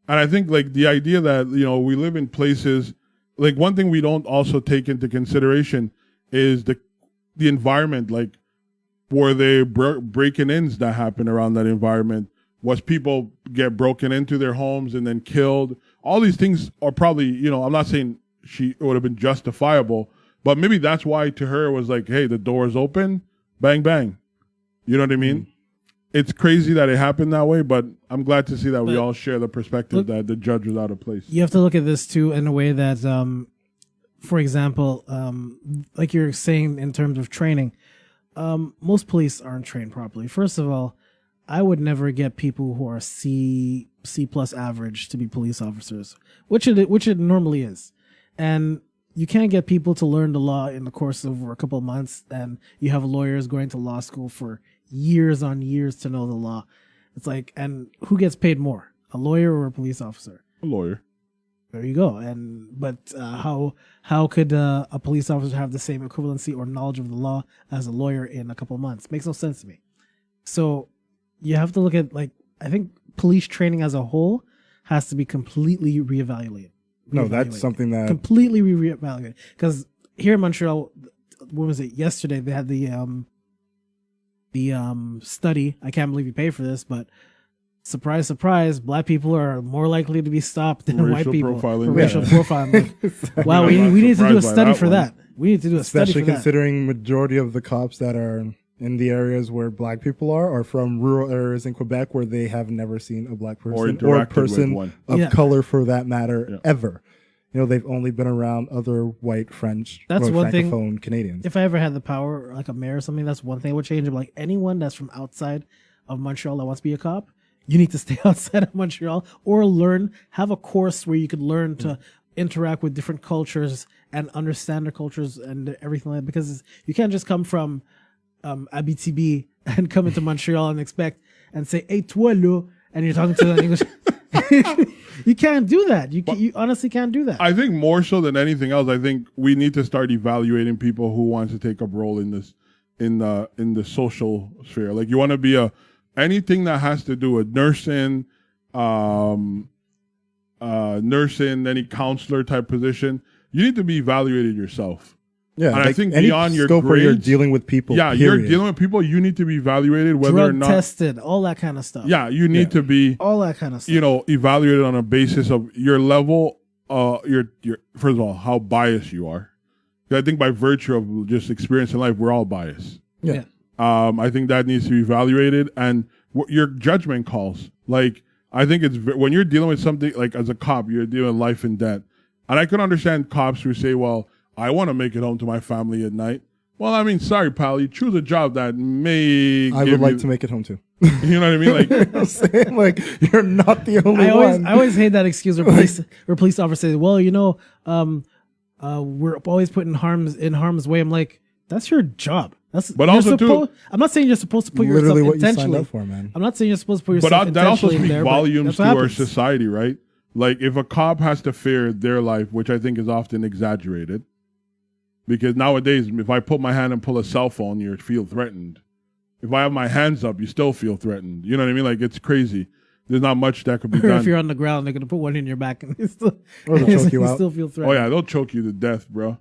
And I think like the idea that, we live in places, like one thing we don't also take into consideration is the environment, like were there break-ins that happen around that environment? Was people get broken into their homes and then killed? All these things are probably, I'm not saying it would have been justifiable, but maybe that's why to her it was like, hey, the door is open, bang, bang. You know what I mean? It's crazy that it happened that way, but I'm glad to see that we all share the perspective that the judge was out of place. You have to look at this too in a way that, for example, like you're saying in terms of training, most police aren't trained properly. First of all, I would never get people who are C plus average to be police officers, which it normally is. And you can't get people to learn the law in the course of a couple of months, and you have lawyers going to law school for years on years to know the law. It's like, and who gets paid more, a lawyer or a police officer? A lawyer. There you go. But how could a police officer have the same equivalency or knowledge of the law as a lawyer in a couple of months? Makes no sense to me. So you have to look at, like, I think police training as a whole has to be completely reevaluated. No, that's something that completely reevaluated. Because here in Montreal, what was it? Yesterday they had the study. I can't believe you pay for this, but surprise, surprise, black people are more likely to be stopped than white people. Racial profiling. Like, wow, we need to do a study for that. We need to do a study for that. Especially considering majority of the cops that are in the areas where black people are from rural areas in Quebec where they have never seen a black person or a person of color for that matter ever. They've only been around other white, French, that's one Francophone Canadians. If I ever had the power, like a mayor or something, that's one thing I would change. Like anyone that's from outside of Montreal that wants to be a cop, you need to stay outside of Montreal or have a course where you could learn to interact with different cultures and understand their cultures and everything like that. Because you can't just come from Abitibi and come into Montreal and expect and say, hey, toi là, and you're talking to them in English. You can't do that. You honestly can't do that. I think more so than anything else, I think we need to start evaluating people who want to take up role in this, in the social sphere. Like, you want to be anything that has to do with nursing, any counselor type position, you need to be evaluated yourself. Yeah, And I think any beyond your scope where you're grades, dealing with people. yeah, you're period. dealing with people. You need to be evaluated whether or Drug not. tested, all that kind of stuff. Yeah, you need to be, All that kind of stuff. evaluated on a basis of your level. Your first of all, how biased you are. I think by virtue of just experience in life, we're all biased. Yeah. I think that needs to be evaluated, and your judgment calls. Like, I think it's when you're dealing with something like as a cop, you're dealing with life and death. And I can understand cops who say, "Well, I want to make it home to my family at night." Well, I mean, sorry, pal, you choose a job that may. I would like to make it home too. You know what I mean? Like, You know what I'm saying? Like, you're not the only one. I always hate that excuse where police officers say, "Well, we're always put in harm's way." I'm like, that's your job. But also too, I'm not saying you're supposed to put Literally yourself what you signed intentionally. up for, man. I'm not saying you're supposed to put yourself but that also intentionally in speaks there. volumes but to that's what our happens. society, right? Like, if a cop has to fear their life, which I think is often exaggerated, because nowadays, if I put my hand and pull a cell phone, you feel threatened. If I have my hands up, you still feel threatened. You know what I mean? Like, it's crazy. There's not much that could be Or done. if you're on the ground, they're gonna put one in your back and you still, Or they'll choke you out. still feel Oh threatened. yeah, they'll choke you to death, bro.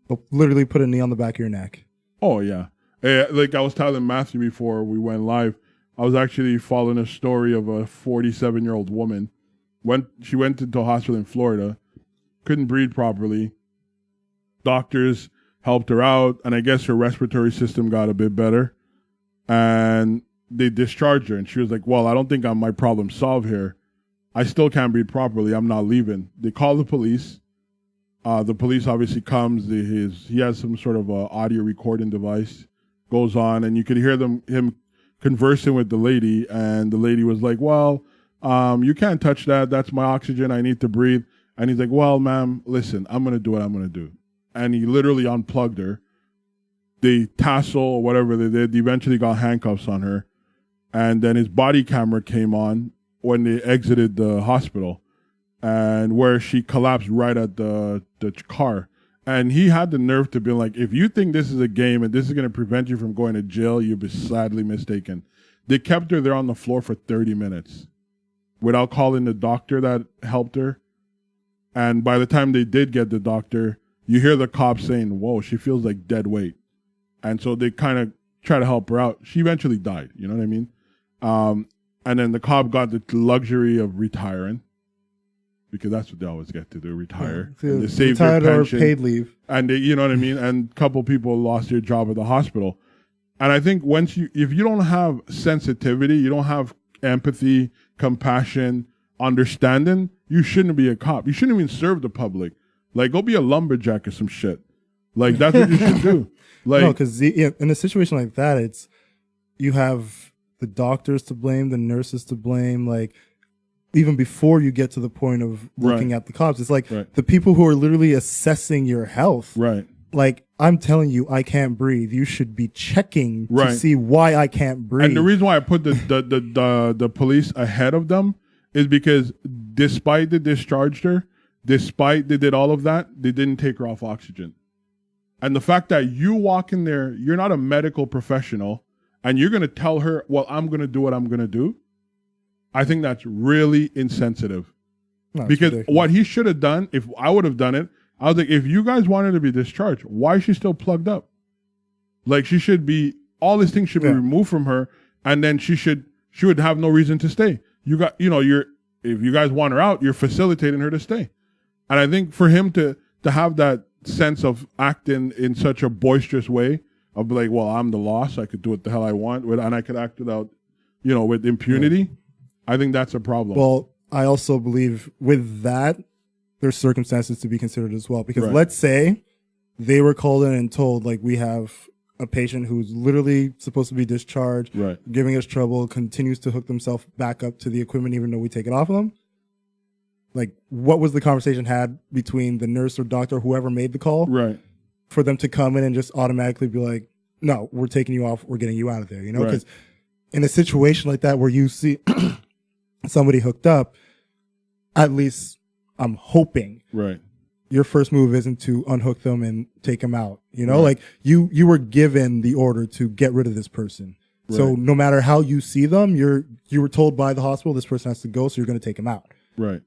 They'll literally put a knee on the back of your neck. Oh yeah. Like I was telling Matthew before we went live, I was actually following a story of a 47-year-old woman. She went into a hospital in Florida, couldn't breathe properly. Doctors helped her out, and I guess her respiratory system got a bit better. And they discharged her, and she was like, "Well, I don't think my problem solved here. I still can't breathe properly. I'm not leaving." They call the police. The police obviously comes. He has some sort of audio recording device. Goes on, and you could hear him conversing with the lady, and the lady was like, "Well, you can't touch that. That's my oxygen. I need to breathe." And he's like, "Well, ma'am, listen, I'm gonna do what I'm gonna do." And he literally unplugged her. They tassel or whatever they did. They eventually got handcuffs on her, and then his body camera came on when they exited the hospital, and where she collapsed right at the car. And he had the nerve to be like, "If you think this is a game and this is going to prevent you from going to jail, you'll be sadly mistaken." They kept her there on the floor for 30 minutes without calling the doctor that helped her. And by the time they did get the doctor, you hear the cops saying, "Whoa, she feels like dead weight." And so they kind of try to help her out. She eventually died. You know what I mean? And then the cop got the luxury of retiring, because that's what they always get to do, retire. Yeah, and they save their retired or pension. paid leave. And they, you know what I mean? And a couple people lost their job at the hospital. And I think if you don't have sensitivity, you don't have empathy, compassion, understanding, you shouldn't be a cop. You shouldn't even serve the public. Like, go be a lumberjack or some shit. Like, that's what you should do. Like, No, because in a situation like that, you have the doctors to blame, the nurses to blame, like, even before you get to the point of looking at the cops. It's like the people who are literally assessing your health. Right. Like, I'm telling you, I can't breathe. You should be checking to see why I can't breathe. And the reason why I put the police ahead of them is because despite they discharged her, despite they did all of that, they didn't take her off oxygen. And the fact that you walk in there, you're not a medical professional, and you're going to tell her, "Well, I'm going to do what I'm going to do," I think that's really insensitive. No, because ridiculous. what he should have done, if I would have done it, I was like, if you guys wanted to be discharged, why is she still plugged up? Like, she should be, all these things should be removed from her, and then she would have no reason to stay. If you guys want her out, you're facilitating her to stay. And I think for him to have that sense of acting in such a boisterous way, of like, well, I'm the law, so I could do what the hell I want, and I could act without, with impunity. I think that's a problem. Well, I also believe with that, there's circumstances to be considered as well. Because let's say they were called in and told, like, we have a patient who's literally supposed to be discharged, giving us trouble, continues to hook themselves back up to the equipment even though we take it off of them. Like, what was the conversation had between the nurse or doctor, whoever made the call, for them to come in and just automatically be like, "No, we're taking you off. We're getting you out of there." Because in a situation like that where you see somebody hooked up, at least I'm hoping your first move isn't to unhook them and take them out. Like you were given the order to get rid of this person. So no matter how you see them, you were told by the hospital this person has to go, so you're going to take them out.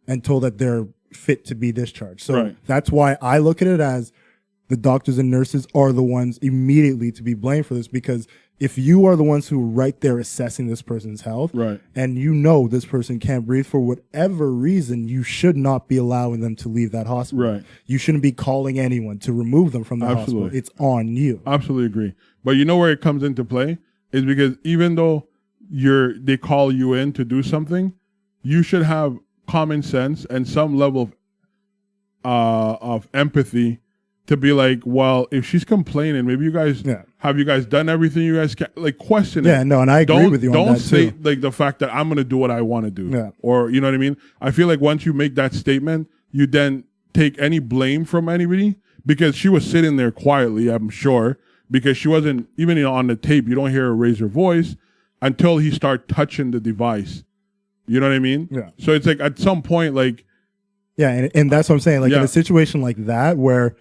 And told that they're fit to be discharged. So that's why I look at it as the doctors and nurses are the ones immediately to be blamed for this, because if you are the ones who are right there assessing this person's health, Right. and you know this person can't breathe for whatever reason, you should not be allowing them to leave that hospital. Right. You shouldn't be calling anyone to remove them from the hospital. Absolutely. It's on you. Absolutely agree. But you know where it comes into play is because even though they call you in to do something, you should have common sense and some level of empathy to be like, well, if she's complaining, maybe you guys have you guys done everything you guys can, like, question it. Yeah, no, and I agree with you on that Don't say too. like the fact that I'm going to do what I want to do. Yeah. Or, you know what I mean? I feel like once you make that statement, you then take any blame from anybody, because she was sitting there quietly, I'm sure, because she wasn't, even on the tape, you don't hear her raise her voice until he start touching the device. You know what I mean? Yeah. So it's like at some point, like, Yeah, and that's what I'm saying. Like in Yeah. a situation like that, where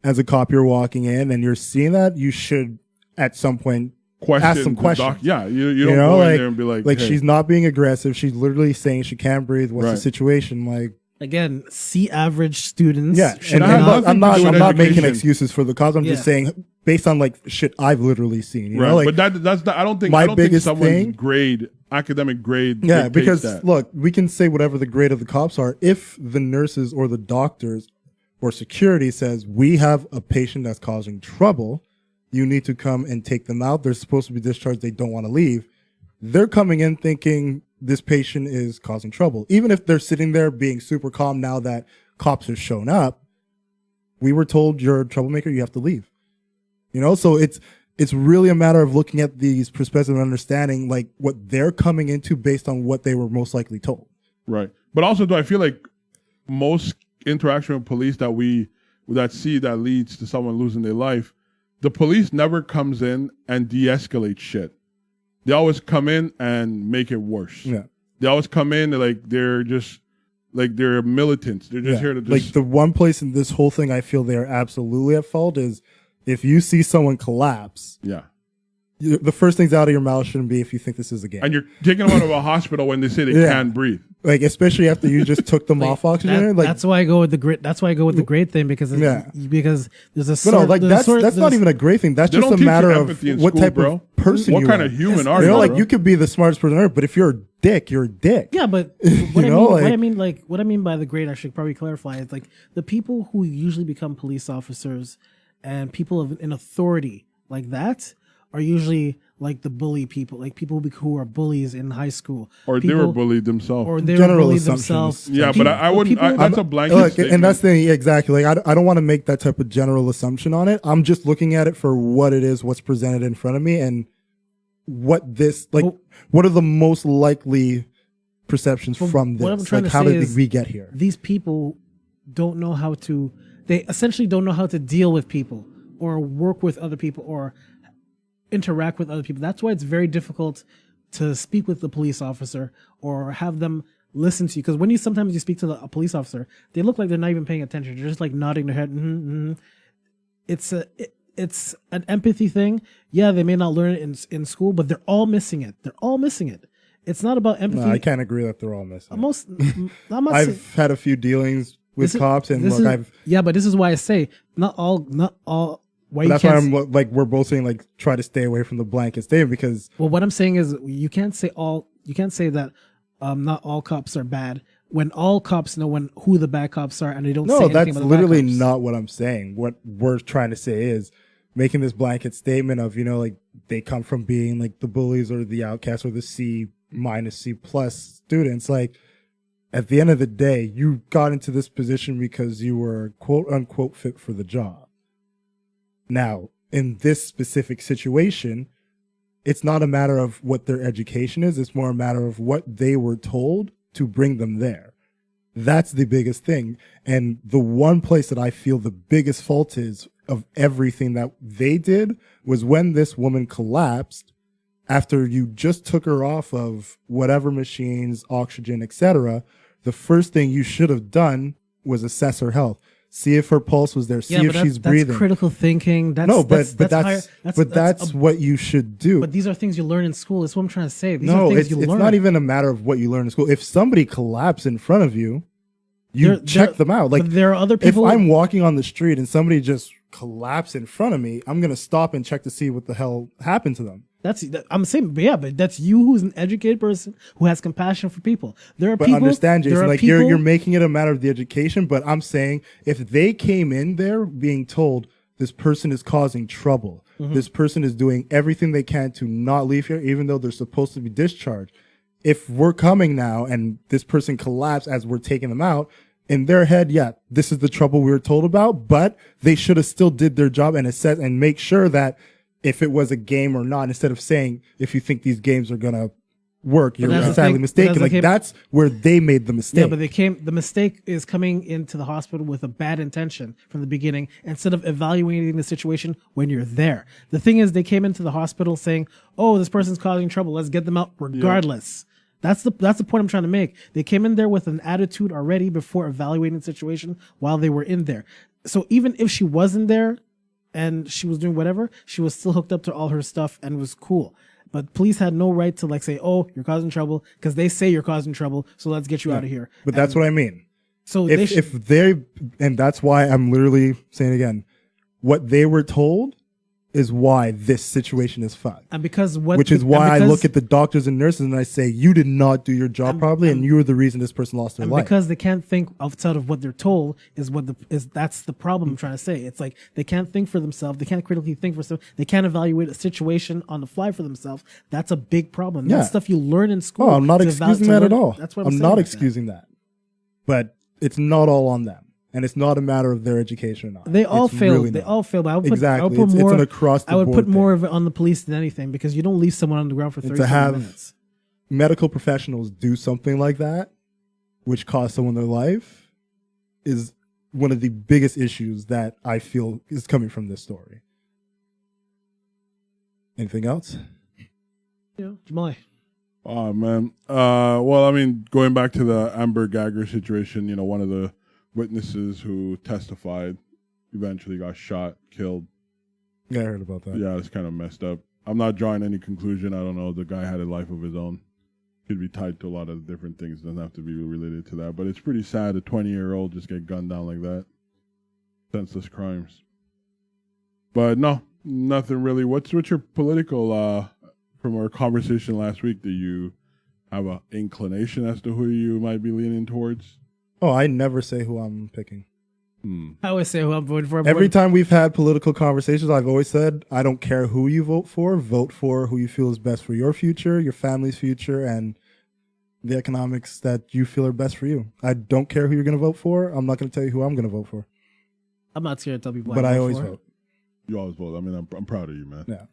as a cop you're walking in and you're seeing that, you should at some point question ask some the questions. Yeah, you don't know, go in like, there and be like, like hey. she's not being aggressive. She's literally saying she can't breathe. What's the Right. situation? Like, Again, see average students. yeah, should and have not- nothing to do with I'm not making education. excuses for the cause. I'm Yeah. just saying based on like shit I've literally seen. You Right, know, like, but that's I don't think my I don't think biggest someone's thing- academic grade. yeah, dictates because that. look, we can say whatever the grade of the cops are. If the nurses or the doctors or security says we have a patient that's causing trouble, you need to come and take them out. They're supposed to be discharged. They don't want to leave. They're coming in thinking this patient is causing trouble. Even if they're sitting there being super calm now that cops have shown up, we were told you're a troublemaker, you have to leave. You know, so it's really a matter of looking at these perspectives and understanding like what they're coming into based on what they were most likely told. Right, but also, do I feel like most interaction with police that leads to someone losing their life, the police never comes in and de-escalate shit. They always come in and make it worse. Yeah. They always come in they're just like they're militants. They're just here to just like the one place in this whole thing I feel they're absolutely at fault is if you see someone collapse, yeah. the first things out of your mouth shouldn't be if you think this is a game. And you're taking them out of a hospital when they say they Yeah. can't breathe. Like especially after you just took them Like, off oxygen. Like that's why I go with the great. That's why I go with the great thing, because because there's a but sort, no, like there's that's not even a great thing. That's They just don't a teach you matter of empathy in what school, type bro. of person What you kind are. of human You are You you? know, like bro? you could be the smartest person on earth, but if you're a dick, you're a dick. Yeah, but You what know, what I like- mean, like what I mean by the great, I should probably clarify is like the people who usually become police officers and people in authority like that are usually like the bully people, like people who are bullies in high school, Or they were bullied themselves. or they were General bullied assumptions. themselves. Yeah, People- but I wouldn't. people- That's a blanket Look, statement. and that's the thing, exactly. Like I don't want to make that type of general assumption on it. I'm just looking at it for what it is, what's presented in front of me, and what this like. Well- what are the most likely perceptions Well, from what I'm this? trying Like to how say did is we get here? these people don't know how to. They essentially don't know how to deal with people or work with other people or interact with other people. That's why it's very difficult to speak with the police officer or have them listen to you. Because when sometimes you speak to a police officer, they look like they're not even paying attention. They're just like nodding their head. It's an empathy thing. Yeah, they may not learn it in school, but they're all missing it. They're all missing it. It's not about empathy. No, I can't agree that they're all missing. I'm not saying, I've had a few dealings with This is- cops, and this look, is- I've. yeah, but this is why I say not all. Why But you that's why can't? I'm like we're both saying like try to stay away from the blanket statement because Well, what I'm saying is you can't say all. You can't say that not all cops are bad when all cops know who the bad cops are and they don't. say no, anything that's about the literally bad cops. not what I'm saying. What we're trying to say is making this blanket statement of like they come from being like the bullies or the outcasts or the C- C+ students. Like at the end of the day, you got into this position because you were quote unquote fit for the job. Now, in this specific situation, it's not a matter of what their education is. It's more a matter of what they were told to bring them there. That's the biggest thing. And the one place that I feel the biggest fault is of everything that they did was when this woman collapsed after you just took her off of whatever machines, oxygen, etc. The first thing you should have done was assess her health. See if her pulse was there. See Yeah, if but she's breathing. That's critical thinking. That's No, but higher- that's what you should do. But these are things you learn in school. That's what I'm trying to say. These No, are things it's you learn. not even a matter of what you learn in school. If somebody collapsed in front of you, you check them out. Like but there are other if people. I'm walking on the street and somebody just collapse in front of me, I'm gonna stop and check to see what the hell happened to them. I'm saying, but that's you who's an educated person who has compassion for people. There are But people. understand, there Jason, are like people, you're making it a matter of the education. But I'm saying if they came in there being told this person is causing trouble, this person is doing everything they can to not leave here, even though they're supposed to be discharged. If we're coming now and this person collapsed as we're taking them out, in their head, yeah, this is the trouble we were told about, but they should have still did their job and assess and make sure that if it was a game or not, instead of saying, if you think these games are going to work, you're that's the sadly thing. mistaken. Like that's where they made the mistake. Yeah, but the mistake is coming into the hospital with a bad intention from the beginning instead of evaluating the situation when you're there. The thing is, they came into the hospital saying, oh, this person's causing trouble. Let's get them out regardless. Yeah. That's the point I'm trying to make. They came in there with an attitude already before evaluating the situation while they were in there. So even if she wasn't there and she was doing whatever, she was still hooked up to all her stuff and was cool. But police had no right to like say, oh, you're causing trouble because they say you're causing trouble. So let's get you out of here. But that's what I mean. So if they're, and that's why I'm literally saying again, what they were told is why this situation is fucked. And because which is why I look at the doctors and nurses and I say, you did not do your job properly, and you're the reason this person lost their life. Because they can't think outside of what they're told that's the problem I'm trying to say. It's like they can't think for themselves. They can't critically think for themselves. They can't evaluate a situation on the fly for themselves. That's a big problem. That's stuff you learn in school. Oh, I'm not excusing that at all. That's what I'm not excusing that. But it's not all on them. And it's not a matter of their education or not. They all failed. Really they all failed. I would exactly. It's an across the board I would put thing. more of it on the police than anything because you don't leave someone on the ground for 30 minutes. Medical professionals do something like that, which costs someone their life, is one of the biggest issues that I feel is coming from this story. Anything else? Yeah, Jamal. Oh, man. Well, I mean, going back to the Amber Gagger situation, one of the witnesses who testified eventually got shot, killed. Yeah, I heard about that. Yeah, it's kind of messed up. I'm not drawing any conclusion. I don't know. The guy had a life of his own. Could be tied to a lot of different things. Doesn't have to be related to that. But it's pretty sad a 20-year-old just get gunned down like that. Senseless crimes. But no, nothing really. What's your political, from our conversation last week, do you have an inclination as to who you might be leaning towards? Oh, I never say who I'm picking. I always say who I'm voting for. Every time we've had political conversations, I've always said, I don't care who you vote for who you feel is best for your future, your family's future, and the economics that you feel are best for you. I don't care who you're going to vote for. I'm not going to tell you who I'm going to vote for. I'm not scared to tell people. But I always vote. You always vote. I mean, I'm proud of you, man. Yeah.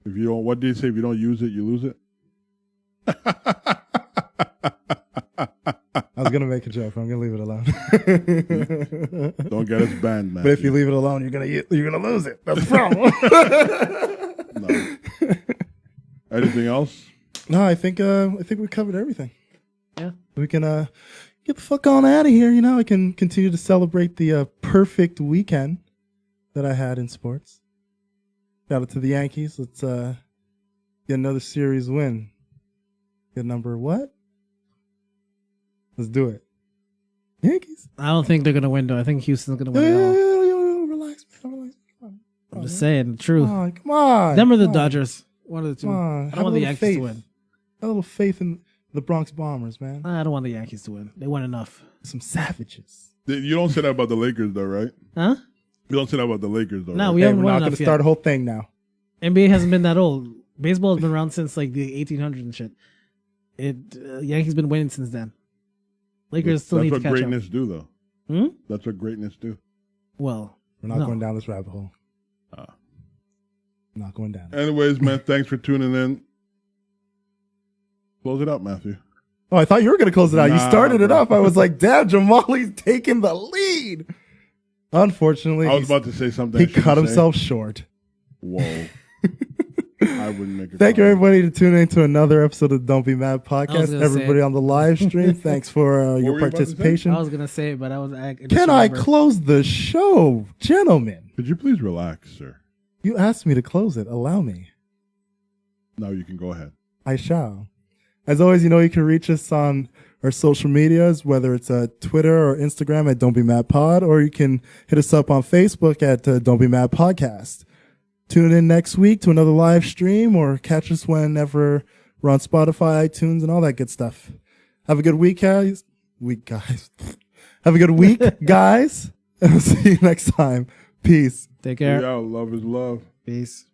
If you don't, what do you say? If you don't use it, you lose it? I was going to make a joke. I'm going to leave it alone. Don't get us banned, man. But if you leave it alone, you're going to lose it. That's the problem. No. Anything else? No, I think we covered everything. Yeah. We can get the fuck on out of here. I can continue to celebrate the perfect weekend that I had in sports. Shout out to the Yankees. Let's get another series win. Get number what? Let's do it. Yankees. I don't think they're gonna win though. I think Houston's gonna win it all. Relax, man. I'm just saying the truth. Come on. Them or the Dodgers. One of the two. Come on. I don't want the Yankees to win. Have a little faith in the Bronx Bombers, man. I don't want the Yankees to win. They won enough. Some savages. You don't say that about the Lakers, though, right? Huh? You don't say that about the Lakers, though. No, right? we haven't We're won not enough going to yet. start a whole thing now. NBA hasn't been that old. Baseball has been around since like the 1800s and shit. Yankees been winning since then. Lakers still need to catch That's what greatness do, though. Hmm? That's what greatness do. Well, We're not no. going down this rabbit hole. Not going down. Anyways, man, thanks for tuning in. Close it up, Matthew. Oh, I thought you were going to close it out. You Nah, started it bro. up. I was like, damn, Jamali's taking the lead. Unfortunately, I was about to say something. he I shouldn't cut say. himself short. Whoa. I wouldn't make it. Thank you, everybody, to tune in to another episode of Don't Be Mad podcast. gonna Everybody say- on the live stream, thanks for your were you about to say? participation. I was gonna say it, but I was. Can I close the show, gentlemen? Could you please relax, sir? You asked me to close it. Allow me. Now you can go ahead. I shall. As always, you can reach us on our social medias, whether it's Twitter or Instagram at Don't Be Mad Pod, or you can hit us up on Facebook at Don't Be Mad Podcast. Tune in next week to another live stream, or catch us whenever we're on Spotify, iTunes, and all that good stuff. Have a good week, guys. Have a good week, guys. And we'll see you next time. Peace. Take care. Yeah, love is love. Peace.